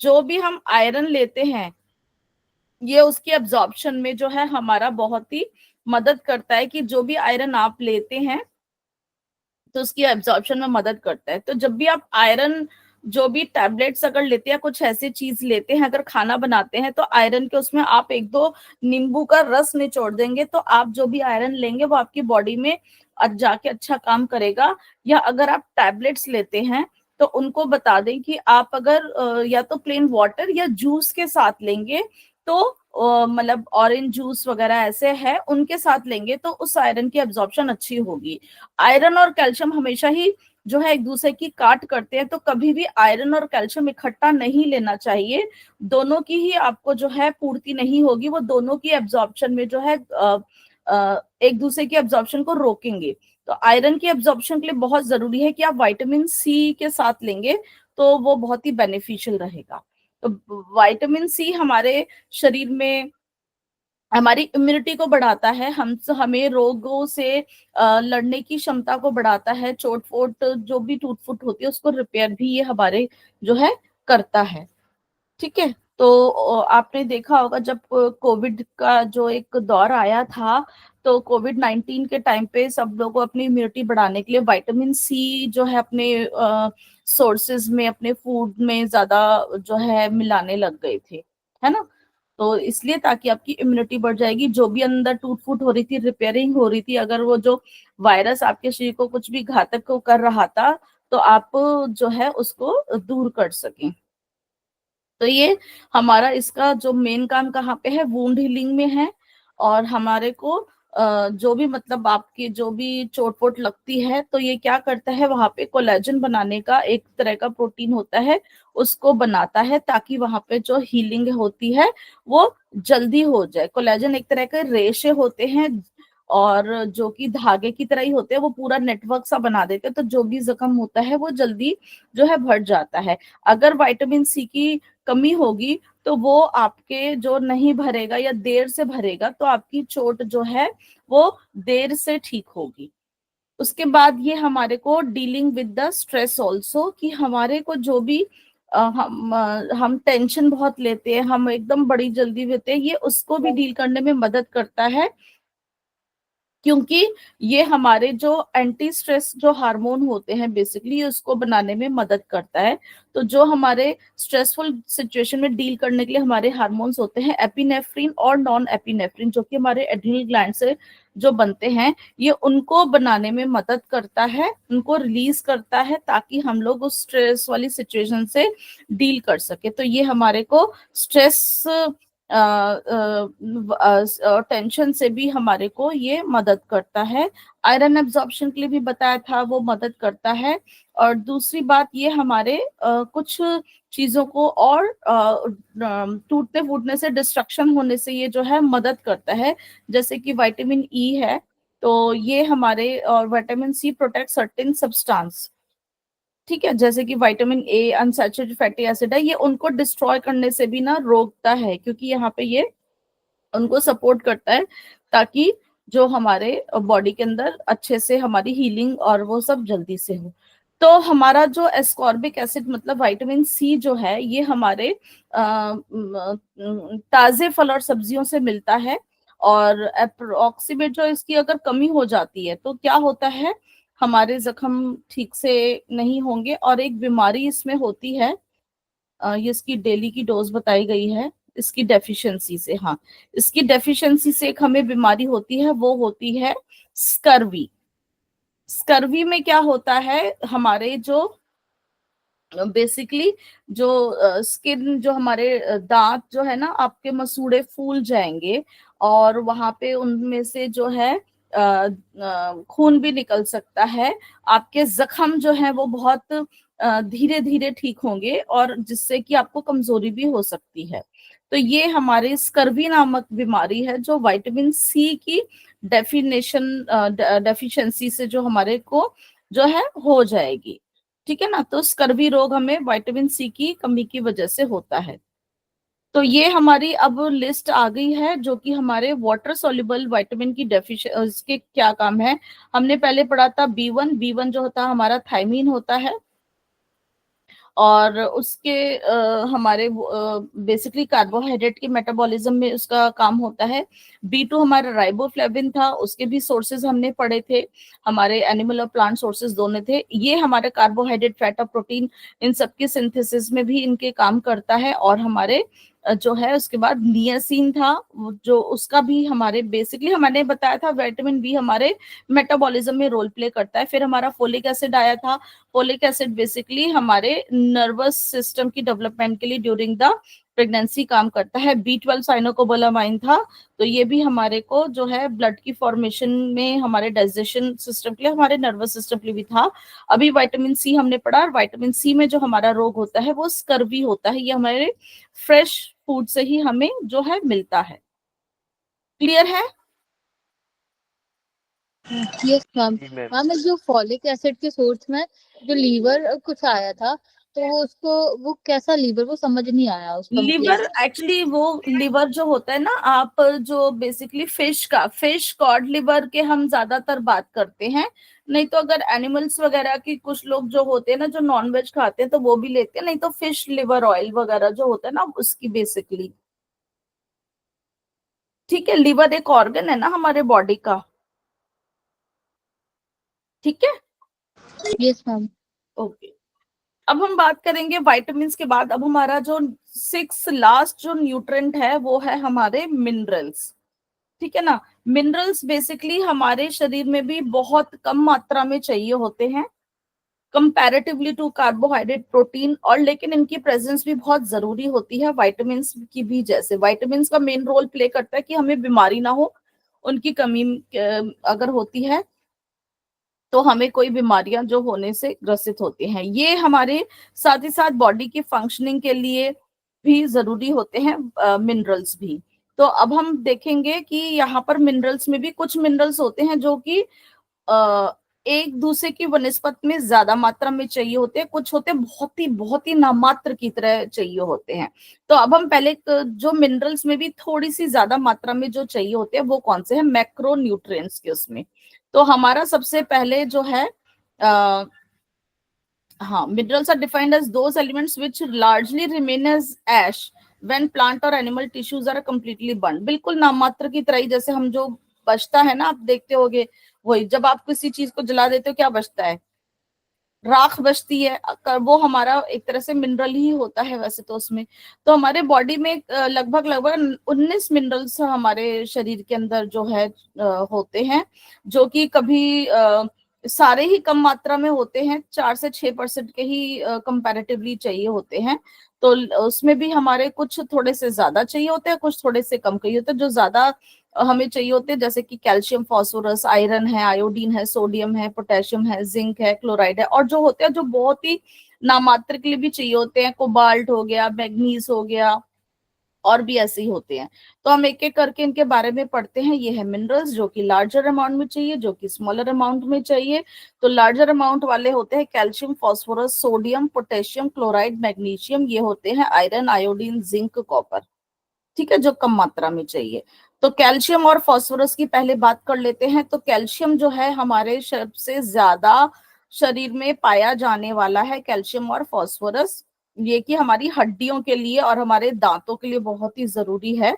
जो भी हम आयरन लेते हैं, ये उसकी एब्जॉर्प्शन में जो है हमारा बहुत ही मदद करता है, कि जो भी आयरन आप लेते हैं तो उसकी एब्जॉर्प्शन में मदद करता है। तो जब भी आप आयरन, जो भी टैबलेट्स अगर लेते हैं, कुछ ऐसी चीज लेते हैं, अगर खाना बनाते हैं, तो आयरन के उसमें आप एक दो नींबू का रस निचोड़ देंगे, तो आप जो भी आयरन लेंगे वो आपकी बॉडी में जाके अच्छा काम करेगा। या अगर आप टैबलेट्स लेते हैं तो उनको बता दें कि आप अगर या तो प्लेन वाटर या जूस के साथ लेंगे, तो मतलब ऑरेंज जूस वगैरह ऐसे है, उनके साथ लेंगे तो उस आयरन की एब्जॉर्प्शन अच्छी होगी। आयरन और कैल्शियम हमेशा ही जो है एक दूसरे की काट करते हैं, तो कभी भी आयरन और कैल्शियम इकट्ठा नहीं लेना चाहिए। दोनों की ही आपको जो है पूर्ति नहीं होगी, वो दोनों की एब्जॉर्प्शन में जो है एक दूसरे की एब्जॉर्प्शन को रोकेंगे। तो आयरन की एब्जॉर्प्शन के लिए बहुत जरूरी है कि आप विटामिन सी के साथ लेंगे, तो वो बहुत ही बेनिफिशियल रहेगा। तो विटामिन सी हमारे शरीर में हमारी इम्यूनिटी को बढ़ाता है, हम हमें रोगों से लड़ने की क्षमता को बढ़ाता है, चोट फोट जो भी टूट फुट होती है उसको रिपेयर भी ये हमारे जो है करता है, ठीक है। तो आपने देखा होगा जब कोविड का जो एक दौर आया था, तो कोविड-19 के टाइम पे सब लोग अपनी इम्यूनिटी बढ़ाने के लिए विटामिन सी जो है अपने सोर्सेज में, अपने फूड में ज्यादा जो है मिलाने लग गए थे, है ना। तो इसलिए ताकि आपकी इम्यूनिटी बढ़ जाएगी, जो भी अंदर टूट फूट हो रही थी, रिपेयरिंग हो रही थी, अगर वो जो वायरस आपके शरीर को कुछ भी घातक को कर रहा था तो आप जो है उसको दूर कर सकें। तो ये हमारा इसका जो मेन काम कहाँ पे है, वुंड हीलिंग में है। और हमारे को जो भी मतलब आपकी जो भी चोट वोट लगती है तो ये क्या करता है, वहां पे कोलेजन बनाने का एक तरह का प्रोटीन होता है, उसको बनाता है ताकि वहां पे जो हीलिंग होती है वो जल्दी हो जाए। कोलेजन एक तरह के रेशे होते हैं और जो कि धागे की तरह ही होते हैं, वो पूरा नेटवर्क सा बना देते हैं, तो जो भी जख्म होता है वो जल्दी जो है भर जाता है। अगर विटामिन सी की कमी होगी तो वो आपके जो नहीं भरेगा या देर से भरेगा तो आपकी चोट जो है वो देर से ठीक होगी। उसके बाद ये हमारे को dealing with the stress also, कि हमारे को जो भी हम टेंशन बहुत लेते हैं, हम एकदम बड़ी जल्दी होते हैं, ये उसको भी डील करने में मदद करता है, क्योंकि ये हमारे जो एंटी स्ट्रेस जो हार्मोन होते हैं बेसिकली उसको बनाने में मदद करता है। तो जो हमारे स्ट्रेसफुल सिचुएशन में डील करने के लिए हमारे हार्मोन्स होते हैं एपिनेफ्रिन और नॉन एपिनेफ्रिन, जो कि हमारे एड्रिनल ग्लैंड से जो बनते हैं, ये उनको बनाने में मदद करता है, उनको रिलीज करता है ताकि हम लोग उस स्ट्रेस वाली सिचुएशन से डील कर सके। तो ये हमारे को स्ट्रेस टेंशन से भी हमारे को ये मदद करता है। आयरन एब्जॉर्प्शन के लिए भी बताया था, वो मदद करता है। और दूसरी बात ये हमारे कुछ चीजों को और टूटने फूटने से, डिस्ट्रक्शन होने से ये जो है मदद करता है। जैसे कि विटामिन ई है, तो ये हमारे, और vitamin C protect certain substance, ठीक है, जैसे कि vitamin A, unsaturated fatty acid है, ये उनको डिस्ट्रॉय करने से भी ना रोकता है, क्योंकि यहाँ पे ये उनको सपोर्ट करता है ताकि जो हमारे बॉडी के अंदर अच्छे से हमारी हीलिंग और वो सब जल्दी से हो। तो हमारा जो एस्कॉर्बिक एसिड मतलब विटामिन सी जो है, ये हमारे ताजे फल और सब्जियों से मिलता है। और अप्रोक्सीमेट जो इसकी अगर कमी हो जाती है तो क्या होता है, हमारे जख्म ठीक से नहीं होंगे। और एक बीमारी इसमें होती है, ये इसकी डेली की डोज बताई गई है, इसकी डेफिशिएंसी से, हाँ, इसकी डेफिशिएंसी से एक हमें बीमारी होती है, वो होती है स्कर्वी। स्कर्वी में क्या होता है, हमारे जो बेसिकली जो स्किन, जो हमारे दांत जो है ना, आपके मसूड़े फूल जाएंगे और वहां पे उनमें से जो है खून भी निकल सकता है। आपके जख्म जो है वो बहुत धीरे धीरे ठीक होंगे और जिससे कि आपको कमजोरी भी हो सकती है। तो ये हमारे स्कर्वी नामक बीमारी है जो विटामिन सी की डेफिशिएंसी से जो हमारे को जो है हो जाएगी, ठीक है ना। तो स्कर्वी रोग हमें विटामिन सी की कमी की वजह से होता है। तो ये हमारी अब लिस्ट आ गई है जो कि हमारे वाटर सोल्यूबल विटामिन की डेफिशिएंसी, इसके क्या काम है। हमने पहले पढ़ा था बी वन जो होता है हमारा थायमीन होता है, और उसके हमारे बेसिकली कार्बोहाइड्रेट के मेटाबॉलिज्म में उसका काम होता है। बी टू हमारा राइबोफ्लेविन था, उसके भी सोर्सेज हमने पढ़े थे, हमारे एनिमल और प्लांट सोर्सेज दोनों थे। ये हमारे कार्बोहाइड्रेट, फैट और प्रोटीन, इन सबके सिंथेसिस में भी इनके काम करता है। और हमारे जो है उसके बाद नियासिन था, जो उसका भी हमारे बेसिकली हमने बताया था विटामिन बी हमारे मेटाबॉलिज्म में रोल प्ले करता है। फिर हमारा फोलिक एसिड आया था। फोलिक एसिड बेसिकली हमारे नर्वस सिस्टम की डेवलपमेंट के लिए ड्यूरिंग द प्रेगनेंसी काम करता है। बी 12 साइनोकोबालामाइन था, तो ये भी हमारे को जो है ब्लड की फॉर्मेशन में, हमारे डाइजेशन सिस्टम के लिए, हमारे नर्वस सिस्टम के लिए भी था। अभी विटामिन सी हमने पढ़ा, और विटामिन सी में जो हमारा रोग होता है वो स्कर्वी होता है। ये हमारे फ्रेश फूड से ही हमें जो है मिलता है। क्लियर है? Yes ma'am. जी मैम। मैम जो फॉलिक एसिड के सोर्स में जो लीवर कुछ आया था, तो वो उसको, वो कैसा लीवर, वो समझ नहीं आया उसका लिवर मतलब। एक्चुअली, वो लिवर जो होता है ना, आप जो बेसिकली फिश कॉड लिवर के हम ज्यादातर बात करते हैं। नहीं तो अगर एनिमल्स वगैरह की कुछ लोग जो होते हैं ना, जो नॉनवेज खाते हैं, तो वो भी लेते हैं। नहीं तो फिश लिवर ऑयल वगैरह जो होता है ना, उसकी बेसिकली, ठीक है। लिवर एक ऑर्गन है ना हमारे बॉडी का, ठीक है। Yes ma'am. ओके। अब हम बात करेंगे विटामिन के बाद। अब हमारा जो 6 लास्ट जो न्यूट्रिएंट है वो है हमारे मिनरल्स, ठीक है ना। मिनरल्स बेसिकली हमारे शरीर में भी बहुत कम मात्रा में चाहिए होते हैं कंपैरेटिवली टू कार्बोहाइड्रेट, प्रोटीन, और लेकिन इनकी प्रेजेंस भी बहुत जरूरी होती है विटामिन की भी। जैसे विटामिन का मेन रोल प्ले करता है कि हमें बीमारी ना हो, उनकी कमी अगर होती है तो हमें कोई बीमारियां जो होने से ग्रसित होती हैं। ये हमारे साथ ही साथ बॉडी की फंक्शनिंग के लिए भी जरूरी होते हैं मिनरल्स भी। तो अब हम देखेंगे कि यहाँ पर मिनरल्स में भी कुछ मिनरल्स होते हैं जो कि एक दूसरे की वनस्पत में ज्यादा मात्रा में चाहिए होते हैं, कुछ होते हैं बहुत ही नामात्र की तरह चाहिए होते हैं। तो अब हम पहले जो मिनरल्स में भी थोड़ी सी ज्यादा मात्रा में जो चाहिए होते हैं वो कौन से हैं, मैक्रो न्यूट्रिएंट्स के उसमें। तो हमारा सबसे पहले जो है हाँ, minerals are defined as those elements which largely remain as ash when plant और animal tissues are completely burn. बिल्कुल नाममात्र की तरह ही, जैसे हम जो बचता है ना, आप देखते होगे वही, जब आप किसी चीज को जला देते हो क्या बचता है, राख बचती है, वो हमारा एक तरह से मिनरल ही होता है वैसे तो उसमें। तो हमारे बॉडी में लगभग लगभग 19 मिनरल्स हमारे शरीर के अंदर जो है होते हैं, जो कि कभी सारे ही कम मात्रा में होते हैं, 4 से 6% के ही कंपैरेटिवली चाहिए होते हैं। तो उसमें भी हमारे कुछ थोड़े से ज्यादा चाहिए होते हैं, कुछ थोड़े से कम चाहिए होते हैं। जो ज्यादा हमें चाहिए होते हैं जैसे कि कैल्शियम, फास्फोरस, आयरन है, आयोडीन है, सोडियम है, पोटेशियम है, जिंक है, क्लोराइड है। और जो होते हैं जो बहुत ही नामात्र के लिए भी चाहिए होते हैं, कोबाल्ट हो गया, मैग्नीज हो गया, और भी ऐसे ही होते हैं। तो हम एक एक करके इनके बारे में पढ़ते हैं। ये है मिनरल्स जो कि लार्जर अमाउंट में चाहिए, जो कि स्मॉलर अमाउंट में चाहिए। तो लार्जर अमाउंट वाले होते हैं calcium, phosphorus, sodium, potassium, chloride, magnesium. ये होते हैं आयरन, आयोडीन, जिंक, कॉपर, ठीक है, जो कम मात्रा में चाहिए। तो कैल्शियम और फास्फोरस की पहले बात कर लेते हैं। तो कैल्शियम जो है हमारे सबसे ज्यादा शरीर में पाया जाने वाला है, कैल्शियम और फास्फोरस। ये कि हमारी हड्डियों के लिए और हमारे दांतों के लिए बहुत ही जरूरी है।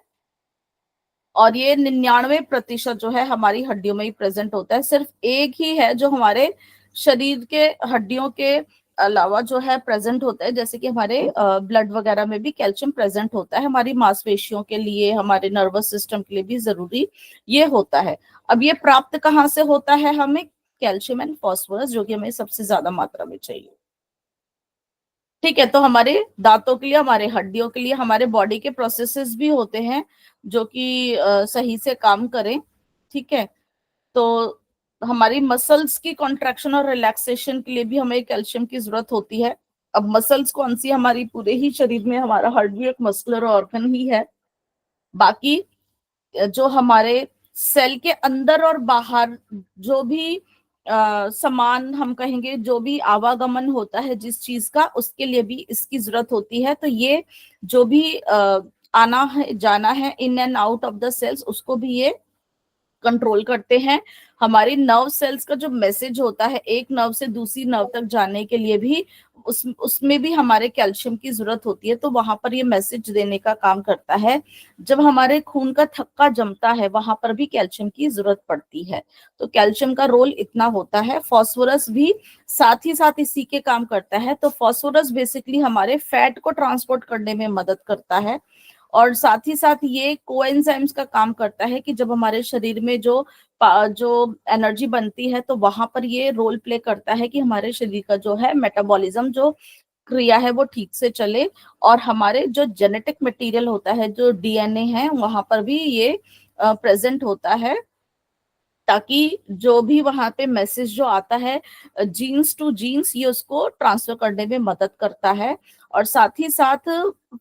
और ये 99% जो है हमारी हड्डियों में ही प्रेजेंट होता है। सिर्फ एक ही है जो हमारे शरीर के हड्डियों के अलावा जो है प्रेजेंट होता है, जैसे कि हमारे ब्लड वगैरह में भी कैल्शियम प्रेजेंट होता है, हमारी मांसपेशियों के लिए, हमारे नर्वस सिस्टम के लिए भी जरूरी ये होता है। अब ये प्राप्त कहाँ से होता है हमें, कैल्शियम एंड फास्फोरस, जो कि हमें सबसे ज्यादा मात्रा में चाहिए। ठीक है, तो हमारे दांतों के लिए, हमारे हड्डियों के लिए, हमारे बॉडी के प्रोसेसेस भी होते हैं जो कि सही से काम करें। ठीक है, तो हमारी मसल्स की कॉन्ट्रैक्शन और रिलैक्सेशन के लिए भी हमें कैल्शियम की जरूरत होती है। अब मसल्स कौन सी, हमारी पूरे ही शरीर में हमारा हार्ट भी एक मस्कुलर ऑर्गन ही है। बाकी जो हमारे सेल के अंदर और बाहर जो भी सामान हम कहेंगे, जो भी आवागमन होता है जिस चीज का, उसके लिए भी इसकी जरूरत होती है। तो ये जो भी आना है जाना है, in and out of the cells, उसको भी ये कंट्रोल करते हैं। हमारी नर्व सेल्स का जो मैसेज होता है एक नर्व से दूसरी नर्व तक जाने के लिए भी उसमें भी हमारे कैल्शियम की जरूरत होती है। तो वहां पर ये मैसेज देने का काम करता है। जब हमारे खून का थक्का जमता है वहां पर भी कैल्शियम की जरूरत पड़ती है। तो कैल्शियम का रोल इतना होता है। फास्फोरस भी साथ ही साथ इसी के काम करता है। तो फास्फोरस बेसिकली हमारे फैट को ट्रांसपोर्ट करने में मदद करता है। और साथ ही साथ ये कोएंजाइम्स का काम करता है कि जब हमारे शरीर में जो एनर्जी बनती है तो वहां पर ये रोल प्ले करता है कि हमारे शरीर का जो है मेटाबॉलिज्म, जो क्रिया है, वो ठीक से चले। और हमारे जो जेनेटिक मटेरियल होता है, जो डीएनए है, वहां पर भी ये प्रेजेंट होता है, ताकि जो भी वहां पे मैसेज जो आता है जीन्स टू जीन्स, ये उसको ट्रांसफर करने में मदद करता है। और साथ ही साथ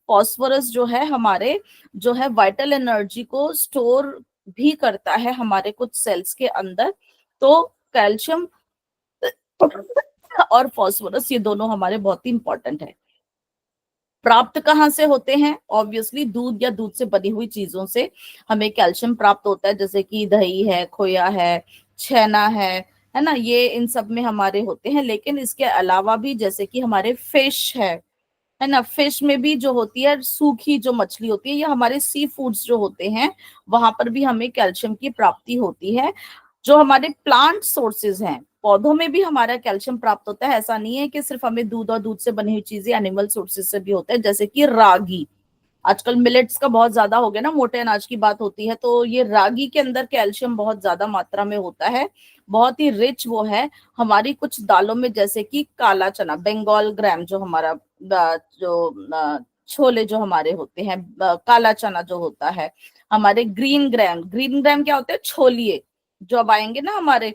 फास्फोरस जो है हमारे जो है वाइटल एनर्जी को स्टोर भी करता है हमारे कुछ सेल्स के अंदर। तो कैल्शियम और फास्फोरस ये दोनों हमारे बहुत ही इंपॉर्टेंट है। प्राप्त कहाँ से होते हैं, ऑब्वियसली दूध या दूध से बनी हुई चीजों से हमें कैल्शियम प्राप्त होता है, जैसे कि दही है, खोया है, छेना है ना, ये इन सब में हमारे होते हैं। लेकिन इसके अलावा भी जैसे कि हमारे फिश है ना, फिश में भी जो होती है सूखी जो मछली होती है, या हमारे सी फूड्स जो होते हैं, वहां पर भी हमें कैल्शियम की प्राप्ति होती है। जो हमारे प्लांट सोर्सेज हैं, पौधों में भी हमारा कैल्शियम प्राप्त होता है। ऐसा नहीं है कि सिर्फ हमें दूध और दूध से बनी हुई चीजें एनिमल सोर्सेज से भी होता है, जैसे कि रागी। आजकल मिलेट्स का बहुत ज्यादा हो गया ना, मोटे अनाज की बात होती है, तो ये रागी के अंदर कैल्शियम बहुत ज्यादा मात्रा में होता है, बहुत ही रिच वो है। हमारी कुछ दालों में, जैसे कि काला चना, बंगाल ग्राम जो हमारा छोले जो हमारे होते हैं, काला चना जो होता है, हमारे ग्रीन ग्राम क्या होते हैं, छोलिए जो अब आएंगे ना हमारे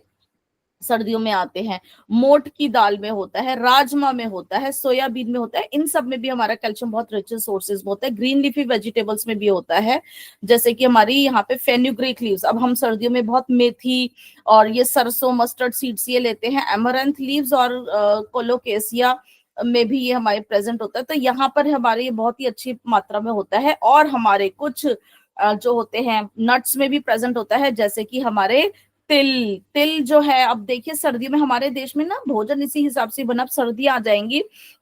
सर्दियों में आते हैं, मोट की दाल में होता है, राजमा में होता है, सोयाबीन में होता है, इन सब में भी हमारा कैल्शियम बहुत रिच सोर्सेज में होता है। ग्रीन लीफी वेजिटेबल्स में भी होता है, जैसे कि हमारी यहाँ पे फेन्यूग्रीक लीव्स, अब हम सर्दियों में बहुत मेथी और ये सरसों, मस्टर्ड सीड्स ये लेते हैं, एमरंथ लीव्स और कोलोकेसिया में भी ये हमारे प्रेजेंट होता है। तो यहाँ पर हमारे ये बहुत ही अच्छी मात्रा में होता है। और हमारे कुछ जो होते हैं नट्स में भी प्रेजेंट होता है, जैसे कि हमारे तिल तिल जो है, अब देखिए सर्दी में हमारे देश में ना भोजन इसी हिसाब से बना, अब सर्दी आ जाएंगी,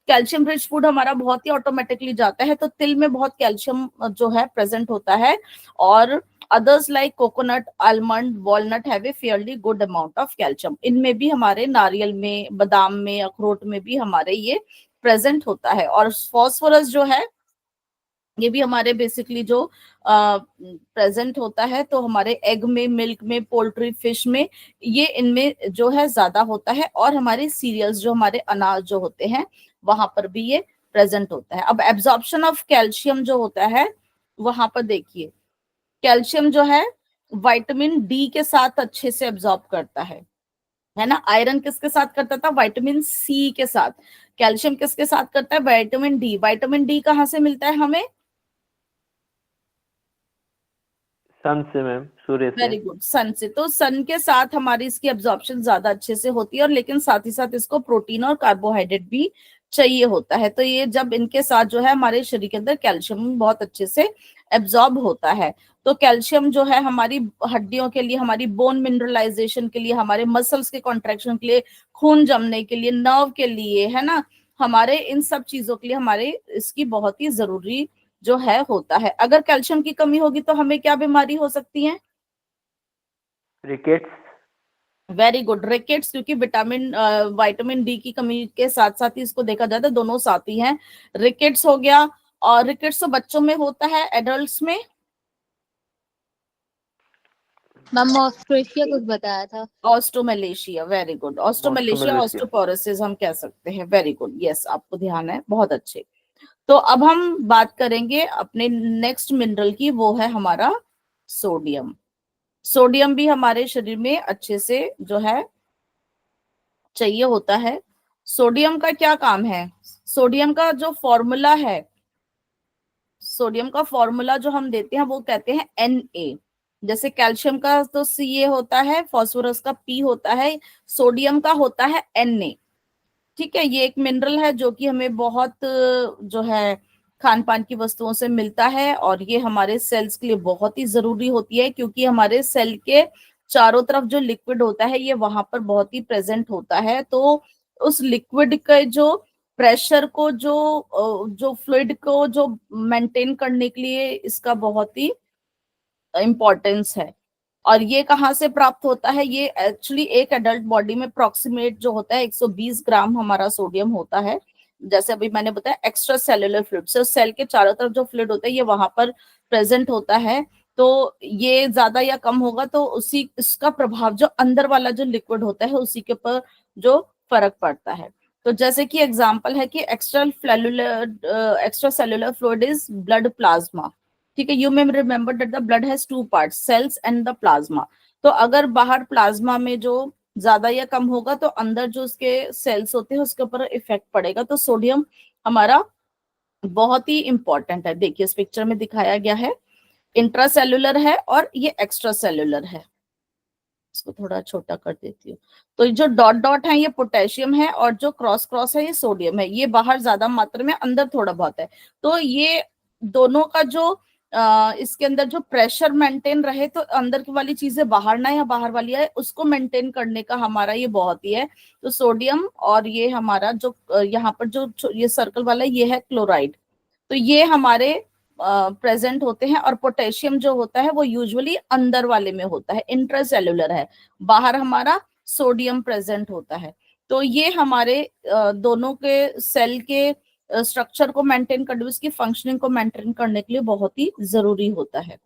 कैल्शियम रिच फूड हमारा बहुत ही ऑटोमेटिकली जाता है, तो तिल में बहुत कैल्शियम जो है प्रेजेंट होता है। और others like coconut, almond, walnut have a fairly good amount of calcium. इनमें भी हमारे नारियल में, बादाम में, अखरोट में भी हमारे ये प्रेजेंट होता है। और फॉस्फोरस जो है ये भी हमारे बेसिकली जो प्रेजेंट होता है, तो हमारे एग में, मिल्क में, पोल्ट्री, फिश में, ये इनमें जो है ज्यादा होता है। और हमारे सीरियल्स जो हमारे अनाज जो होते हैं वहां पर भी ये प्रेजेंट होता है। अब एब्जॉर्प्शन ऑफ कैल्शियम जो होता है, वहां पर देखिए कैल्शियम जो है विटामिन डी के साथ अच्छे से एब्जॉर्ब करता है ना। आयरन किसके साथ करता था, विटामिन सी के साथ। कैल्शियम किसके साथ करता है, विटामिन डी। विटामिन डी कहाँ से मिलता है हमें, सन से मैम, सूर्य से। वेरी गुड, सन से। तो सन के साथ हमारी इसकी एब्जॉर्प्शन ज्यादा अच्छे से होती है, और लेकिन साथ ही साथ इसको प्रोटीन और कार्बोहाइड्रेट भी चाहिए होता है। तो ये जब इनके साथ जो है हमारे शरीर के अंदर कैल्शियम बहुत अच्छे से एब्जॉर्ब होता है। तो कैल्शियम जो है हमारी हड्डियों के लिए, हमारी बोन मिनरलाइजेशन के लिए, हमारे मसल्स के कॉन्ट्रेक्शन के लिए, खून जमने के लिए, नर्व के लिए, है ना, हमारे इन सब चीजों के लिए हमारे इसकी बहुत ही जरूरी जो है होता है। अगर कैल्शियम की कमी होगी तो हमें क्या बीमारी हो सकती है, रिकेट्स। Very good, rickets. क्योंकि विटामिन डी की कमी के साथ साथ ही इसको देखा जाता है, दोनों साथी हैं। रिकेट्स हो गया, और रिकेट्स तो बच्चों में होता है, एडल्ट्स में मैम ऑस्ट्रेशिया कुछ बताया था। ऑस्टोमेलेशिया, वेरी गुड, ऑस्टोमेलेशिया, ऑस्ट्रोमेलेशिया। ऑस्टोपोरोसिस हम कह सकते हैं, वेरी गुड, यस, आपको ध्यान है, बहुत अच्छे। तो अब हम बात करेंगे अपने नेक्स्ट मिनरल की, वो है हमारा सोडियम। सोडियम भी हमारे शरीर में अच्छे से जो है चाहिए होता है। सोडियम का क्या काम है, सोडियम का जो फॉर्मूला है, सोडियम का फॉर्मूला जो हम देते हैं वो कहते हैं Na। जैसे कैल्शियम का तो Ca होता है, फास्फोरस का P होता है, सोडियम का होता है Na। ठीक है, ये एक मिनरल है जो कि हमें बहुत जो है खान पान की वस्तुओं से मिलता है, और ये हमारे सेल्स के लिए बहुत ही जरूरी होती है, क्योंकि हमारे सेल के चारों तरफ जो लिक्विड होता है ये वहां पर बहुत ही प्रेजेंट होता है। तो उस लिक्विड के जो प्रेशर को, जो फ्लूइड को जो मेंटेन करने के लिए इसका बहुत ही इम्पोर्टेंस है। और ये कहाँ से प्राप्त होता है, ये एक्चुअली एक एडल्ट बॉडी में अप्रोक्सीमेट जो होता है 120 ग्राम हमारा सोडियम होता है। जैसे अभी मैंने बताया, extracellular fluid, so cell के चारों तरफ जो फ्लूइड होता है ये वहां पर प्रेजेंट होता है। तो ये ज्यादा या कम होगा तो उसी इसका प्रभाव जो अंदर वाला जो लिक्विड होता है उसी के ऊपर जो फर्क पड़ता है। तो जैसे कि एग्जांपल है कि extracellular fluid is blood plasma. ठीक है, you may remember that the blood has two parts, cells and the plasma. तो अगर बाहर प्लाज्मा में जो ज्यादा या कम होगा तो अंदर जो उसके सेल्स होते हैं उसके ऊपर इफेक्ट पड़ेगा। तो सोडियम हमारा बहुत ही इंपॉर्टेंट है। देखिए इस पिक्चर में दिखाया गया है, इंट्रासेल्युलर है और ये एक्स्ट्रा सेल्युलर है। इसको थोड़ा छोटा कर देती हूँ। तो जो डॉट डॉट है ये पोटेशियम है, और जो क्रॉस क्रॉस है ये सोडियम है। ये बाहर ज्यादा मात्रा में, अंदर थोड़ा बहुत है। तो ये दोनों का जो इसके अंदर जो प्रेशर मेंटेन रहे, तो अंदर की वाली चीजें बाहर ना या बाहर वाली आए, उसको मेंटेन करने का हमारा ये बहुत ही है। तो सोडियम, और ये हमारा जो यहाँ पर जो ये सर्कल वाला ये है क्लोराइड। तो ये हमारे प्रेजेंट होते हैं, और पोटेशियम जो होता है वो यूजुअली अंदर वाले में होता है, इंट्रासेल्युलर है, बाहर हमारा सोडियम प्रेजेंट होता है। तो ये हमारे दोनों के सेल के स्ट्रक्चर को मेंटेन करने, उसकी फंक्शनिंग को मेंटेन करने के लिए बहुत ही जरूरी होता है।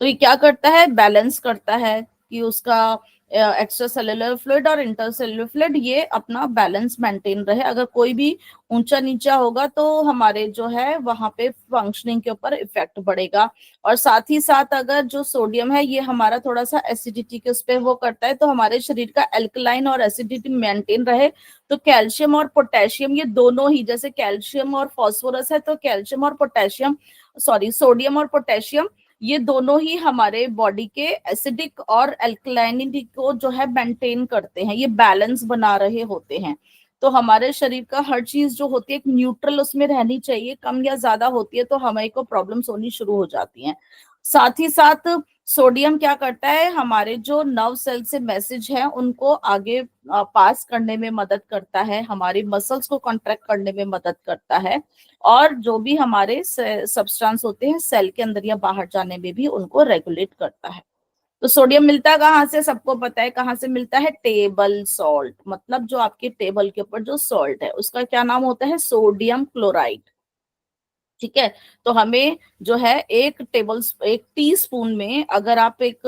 तो ये क्या करता है, बैलेंस करता है कि उसका एक्स्ट्रा सेलुलर फ्लूइड और इंटरसेलुलर फ्लूइड ये अपना बैलेंस मेंटेन रहे। अगर कोई भी ऊंचा नीचा होगा तो हमारे जो है वहां पे फंक्शनिंग के ऊपर इफेक्ट पड़ेगा। और साथ ही साथ अगर जो सोडियम है ये हमारा थोड़ा सा एसिडिटी के उस पर वो करता है, तो हमारे शरीर का एल्कलाइन और एसिडिटी मेंटेन रहे। तो कैल्शियम और पोटेशियम ये दोनों ही, जैसे कैल्शियम और फास्फोरस है, तो कैल्शियम और पोटेशियम, सॉरी, सोडियम और पोटेशियम ये दोनों ही हमारे बॉडी के एसिडिक और अल्कलाइनिटी को जो है मेंटेन करते हैं, ये बैलेंस बना रहे होते हैं। तो हमारे शरीर का हर चीज जो होती है एक न्यूट्रल उसमें रहनी चाहिए, कम या ज्यादा होती है तो हमें को प्रॉब्लम्स होनी शुरू हो जाती हैं। साथ ही साथ सोडियम क्या करता है, हमारे जो नर्व सेल से मैसेज है उनको आगे पास करने में मदद करता है, हमारी मसल्स को कॉन्ट्रैक्ट करने में मदद करता है, और जो भी हमारे सब्सटेंस होते हैं सेल के अंदर या बाहर जाने में भी उनको रेगुलेट करता है। तो सोडियम मिलता है कहाँ से, सबको पता है कहाँ से मिलता है, टेबल सॉल्ट, मतलब जो आपके टेबल के ऊपर जो सॉल्ट है उसका क्या नाम होता है, सोडियम क्लोराइड। ठीक है, तो हमें जो है एक टी स्पून में अगर आप एक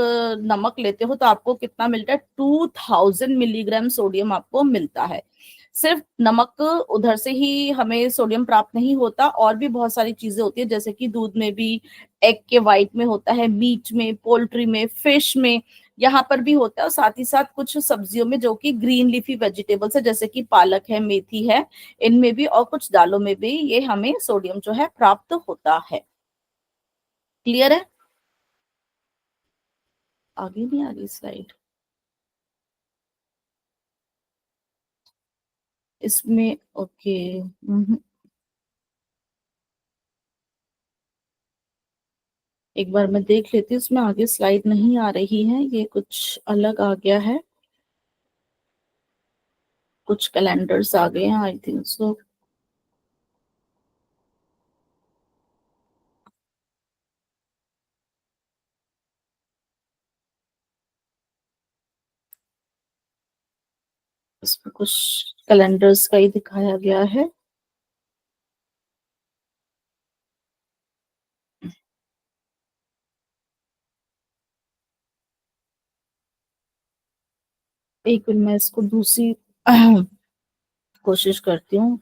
नमक लेते हो तो आपको कितना मिलता है, 2000 मिलीग्राम सोडियम आपको मिलता है। सिर्फ नमक उधर से ही हमें सोडियम प्राप्त नहीं होता, और भी बहुत सारी चीजें होती है, जैसे कि दूध में भी, एग के वाइट में होता है, मीट में, पोल्ट्री में, फिश में, यहाँ पर भी होता है। और साथ ही साथ कुछ सब्जियों में जो कि ग्रीन लीफी वेजिटेबल्स है, जैसे कि पालक है, मेथी है, इनमें भी और कुछ दालों में भी ये हमें सोडियम जो है प्राप्त होता है। क्लियर है? आगे नहीं आ रही स्लाइड इसमें, ओके। एक बार मैं देख लेती हूँ, इसमें आगे स्लाइड नहीं आ रही है, ये कुछ अलग आ गया है, कुछ कैलेंडर्स आ गए हैं आई थिंक सो। इसमें कुछ कैलेंडर्स का ही दिखाया गया है। एक मिनट मैं इसको दूसरी कोशिश करती हूँ।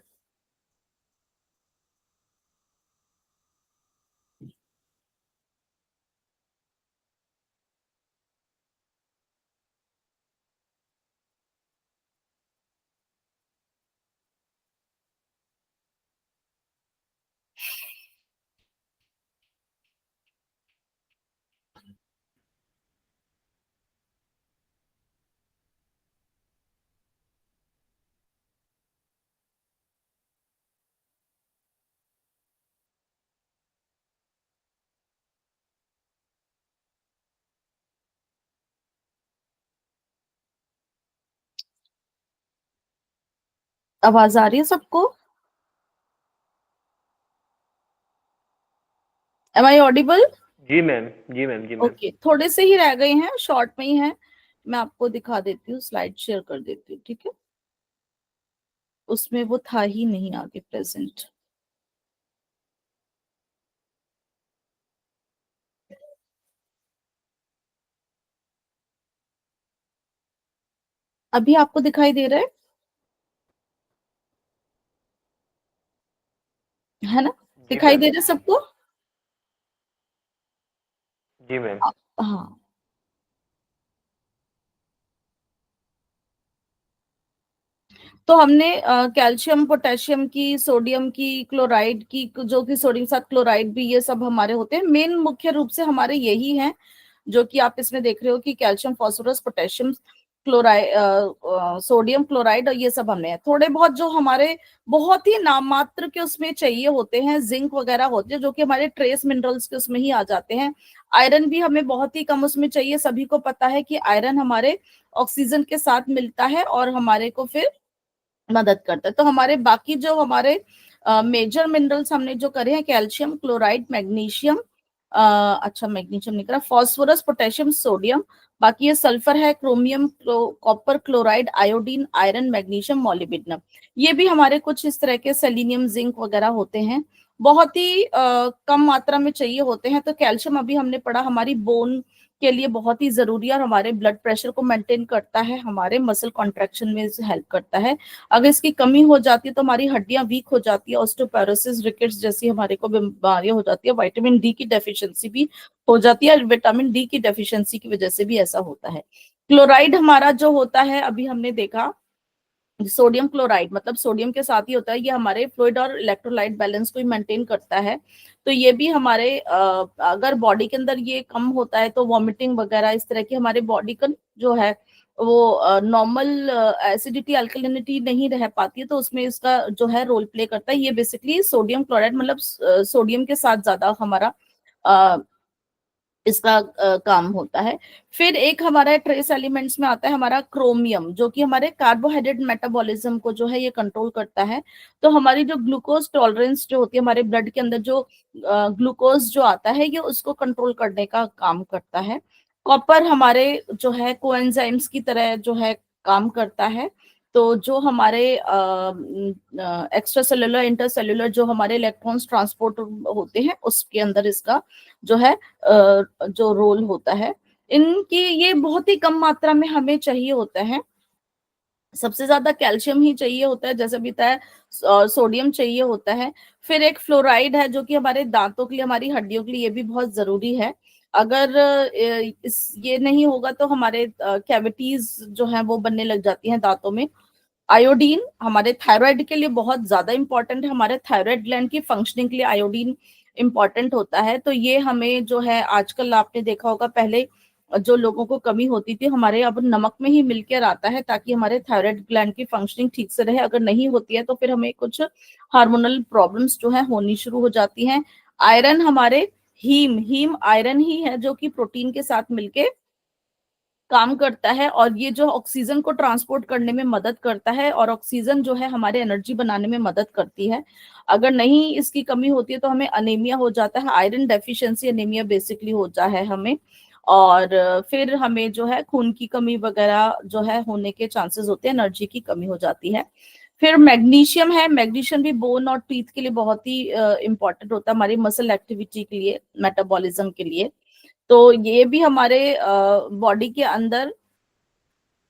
आवाज आ रही है सबको? Am I audible? जी मैम, जी मैम, जी मैम। ओके, थोड़े से ही रह गए हैं, शॉर्ट में ही है, मैं आपको दिखा देती हूँ, स्लाइड शेयर कर देती हूँ, ठीक है? उसमें वो था ही नहीं आगे प्रेजेंट। अभी आपको दिखाई दे रहा है ना? जी दिखाई मैम, दे रहा है सबको? जी मैम। हाँ, तो हमने कैल्शियम, पोटेशियम की, सोडियम की, क्लोराइड की, जो कि सोडियम साथ क्लोराइड भी, ये सब हमारे होते हैं। मेन मुख्य रूप से हमारे यही हैं जो कि आप इसमें देख रहे हो कि calcium, phosphorus, potassium, chloride, sodium chloride, और ये सब हमने है। थोड़े बहुत जो हमारे बहुत ही नाम मात्र के उसमें चाहिए होते हैं, जिंक वगैरह होते हैं, जो कि हमारे ट्रेस मिनरल्स के उसमें ही आ जाते हैं। आयरन भी हमें बहुत ही कम उसमें चाहिए, सभी को पता है कि आयरन हमारे ऑक्सीजन के साथ मिलता है और हमारे को फिर मदद करता है। तो हमारे बाकी जो हमारे मेजर मिनरल्स हमने जो करे हैं कैल्शियम, क्लोराइड, मैग्नीशियम, अच्छा मैग्नीशियम नहीं करा, फॉस्फोरस, पोटेशियम, सोडियम, बाकी ये सल्फर है, chromium, copper, chloride, iodine, iron, magnesium, molybdenum. ये भी हमारे कुछ इस तरह के सेलिनियम, जिंक वगैरह होते हैं, बहुत ही कम मात्रा में चाहिए होते हैं। तो कैल्शियम अभी हमने पढ़ा हमारी बोन के लिए बहुत ही जरूरी है और हमारे ब्लड प्रेशर को मेंटेन करता है, हमारे मसल कॉन्ट्रैक्शन में हेल्प करता है। अगर इसकी कमी हो जाती है तो हमारी हड्डियां वीक हो जाती है, ऑस्टियोपोरोसिस, रिकेट्स जैसी हमारे को बीमारियां हो जाती है। विटामिन डी की डेफिशिएंसी भी हो जाती है, विटामिन डी की डेफिशिएंसी की वजह से भी ऐसा होता है। क्लोराइड हमारा जो होता है, अभी हमने देखा सोडियम क्लोराइड, मतलब सोडियम के साथ ही होता है, ये हमारे फ्लूइड और इलेक्ट्रोलाइट बैलेंस को मेंटेन करता है। तो ये भी हमारे अगर बॉडी के अंदर ये कम होता है तो वॉमिटिंग वगैरह इस तरह की हमारे बॉडी का जो है वो नॉर्मल एसिडिटी अल्कलिनिटी नहीं रह पाती है, तो उसमें इसका जो है रोल प्ले करता है। ये बेसिकली सोडियम क्लोराइड, मतलब सोडियम के साथ ज्यादा हमारा इसका काम होता है। फिर एक हमारा ट्रेस एलिमेंट्स में आता है हमारा क्रोमियम, जो कि हमारे कार्बोहाइड्रेट मेटाबॉलिज्म को जो है ये कंट्रोल करता है। तो हमारी जो ग्लूकोज टॉलरेंस जो होती है, हमारे ब्लड के अंदर जो ग्लूकोज जो आता है, ये उसको कंट्रोल करने का काम करता है। कॉपर हमारे जो है कोएंजाइम्स की तरह जो है काम करता है। तो जो हमारे एक्स्ट्रा सेलुलर, इंटरसेलुलर जो हमारे इलेक्ट्रॉन्स ट्रांसपोर्ट होते हैं, उसके अंदर इसका जो है जो रोल होता है। इनकी ये बहुत ही कम मात्रा में हमें चाहिए होता है। सबसे ज्यादा कैल्शियम ही चाहिए होता है, जैसे भी है सोडियम चाहिए होता है। फिर एक फ्लोराइड है जो कि हमारे दांतों के लिए, हमारी हड्डियों के लिए ये भी बहुत जरूरी है। अगर इस ये नहीं होगा तो हमारे कैविटीज जो है वो बनने लग जाती हैं दांतों में। आयोडीन हमारे थायराइड के लिए बहुत ज्यादा इंपॉर्टेंट है, हमारे थायराइड ग्लैंड की फंक्शनिंग के लिए आयोडीन इंपॉर्टेंट होता है। तो ये हमें जो है, आजकल आपने देखा होगा, पहले जो लोगों को कमी होती थी, हमारे अब नमक में ही मिलकर आता है ताकि हमारे थायराइड ग्लैंड की फंक्शनिंग ठीक से रहे। अगर नहीं होती है तो फिर हमें कुछ हार्मोनल प्रॉब्लम्स जो है होनी शुरू हो जाती हैं। आयरन हमारे हीम आयरन ही है जो कि प्रोटीन के साथ मिलके काम करता है, और ये जो ऑक्सीजन को ट्रांसपोर्ट करने में मदद करता है, और ऑक्सीजन जो है हमारे एनर्जी बनाने में मदद करती है। अगर नहीं इसकी कमी होती है तो हमें अनेमिया हो जाता है, आयरन डेफिशिएंसी एनीमिया बेसिकली होता है हमें। और फिर हमें जो है खून की कमी वगैरह जो है होने के चांसेस होते हैं, एनर्जी की कमी हो जाती है। फिर मैग्नीशियम है, मैग्नीशियम भी बोन और टीथ के लिए बहुत ही इंपॉर्टेंट होता है, हमारी मसल एक्टिविटी के लिए, मेटाबॉलिज्म के लिए। तो ये भी हमारे बॉडी के अंदर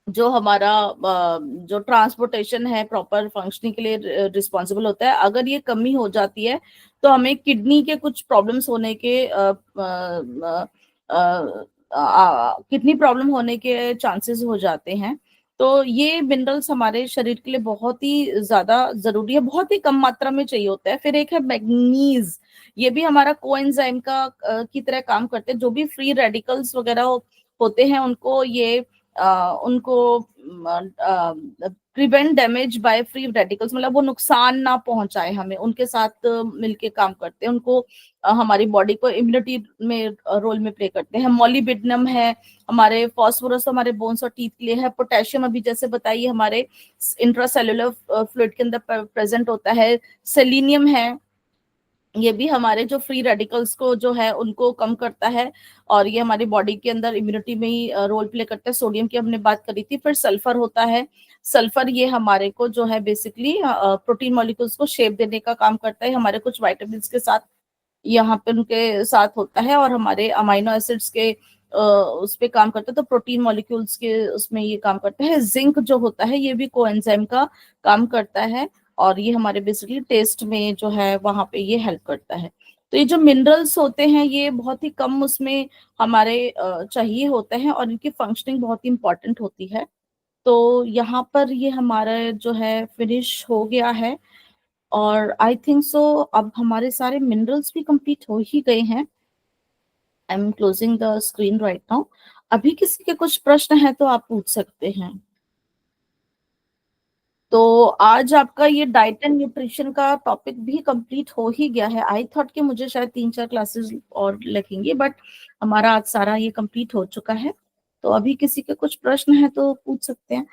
जो हमारा जो ट्रांसपोर्टेशन है प्रॉपर फंक्शनिंग के लिए रिस्पॉन्सिबल होता है। अगर ये कमी हो जाती है तो हमें किडनी के कुछ प्रॉब्लम्स होने के किडनी प्रॉब्लम होने के चांसेस हो जाते हैं। तो ये मिनरल्स हमारे शरीर के लिए बहुत ही ज्यादा जरूरी है, बहुत ही कम मात्रा में चाहिए होता है। फिर एक है मैग्नीज, ये भी हमारा कोएंजाइम का की तरह काम करते हैं। जो भी फ्री रेडिकल्स वगैरह होते हैं उनको ये उनको prevent damage by free radicals, मतलब वो नुकसान ना पहुंचाए हमें, उनके साथ मिलके काम करते हैं। उनको हमारी बॉडी को इम्यूनिटी में रोल में प्ले करते हैं। मॉलिब्डेनम है हमारे, फॉस्फोरस हमारे बोन्स और टीथ के लिए है। पोटेशियम अभी जैसे बताइए हमारे इंट्रासेलुलर फ्लूइड के अंदर प्रेजेंट होता है। सेलिनियम है, ये भी हमारे जो फ्री रेडिकल्स को जो है उनको कम करता है, और ये हमारी बॉडी के अंदर इम्यूनिटी में ही रोल प्ले करता है। सोडियम की हमने बात करी थी। फिर सल्फर होता है, सल्फर ये हमारे को जो है बेसिकली प्रोटीन मॉलिक्यूल्स को शेप देने का काम करता है, हमारे कुछ वाइटामिन के साथ यहाँ पे उनके साथ होता है, और हमारे अमाइनो एसिड्स के उस पे काम करता है। तो प्रोटीन मॉलिक्यूल्स के उसमें ये काम करता है। जिंक जो होता है ये भी कोएंजाइम का काम करता है, और ये हमारे बेसिकली टेस्ट में जो है वहां पे ये हेल्प करता है। तो ये जो मिनरल्स होते हैं ये बहुत ही कम उसमें हमारे चाहिए होते हैं, और इनकी फंक्शनिंग बहुत ही इंपॉर्टेंट होती है। तो यहाँ पर ये हमारा जो है फिनिश हो गया है, और आई थिंक सो अब हमारे सारे मिनरल्स भी कंप्लीट हो ही गए हैं। I am closing the screen right now. अभी किसी के कुछ प्रश्न है तो आप पूछ सकते हैं। तो आज आपका ये डाइट एंड न्यूट्रिशन का टॉपिक भी कंप्लीट हो ही गया है। आई थॉट कि मुझे शायद 3-4 क्लासेस और लगेंगे, बट हमारा आज सारा ये कंप्लीट हो चुका है। तो अभी किसी के कुछ प्रश्न है तो पूछ सकते हैं।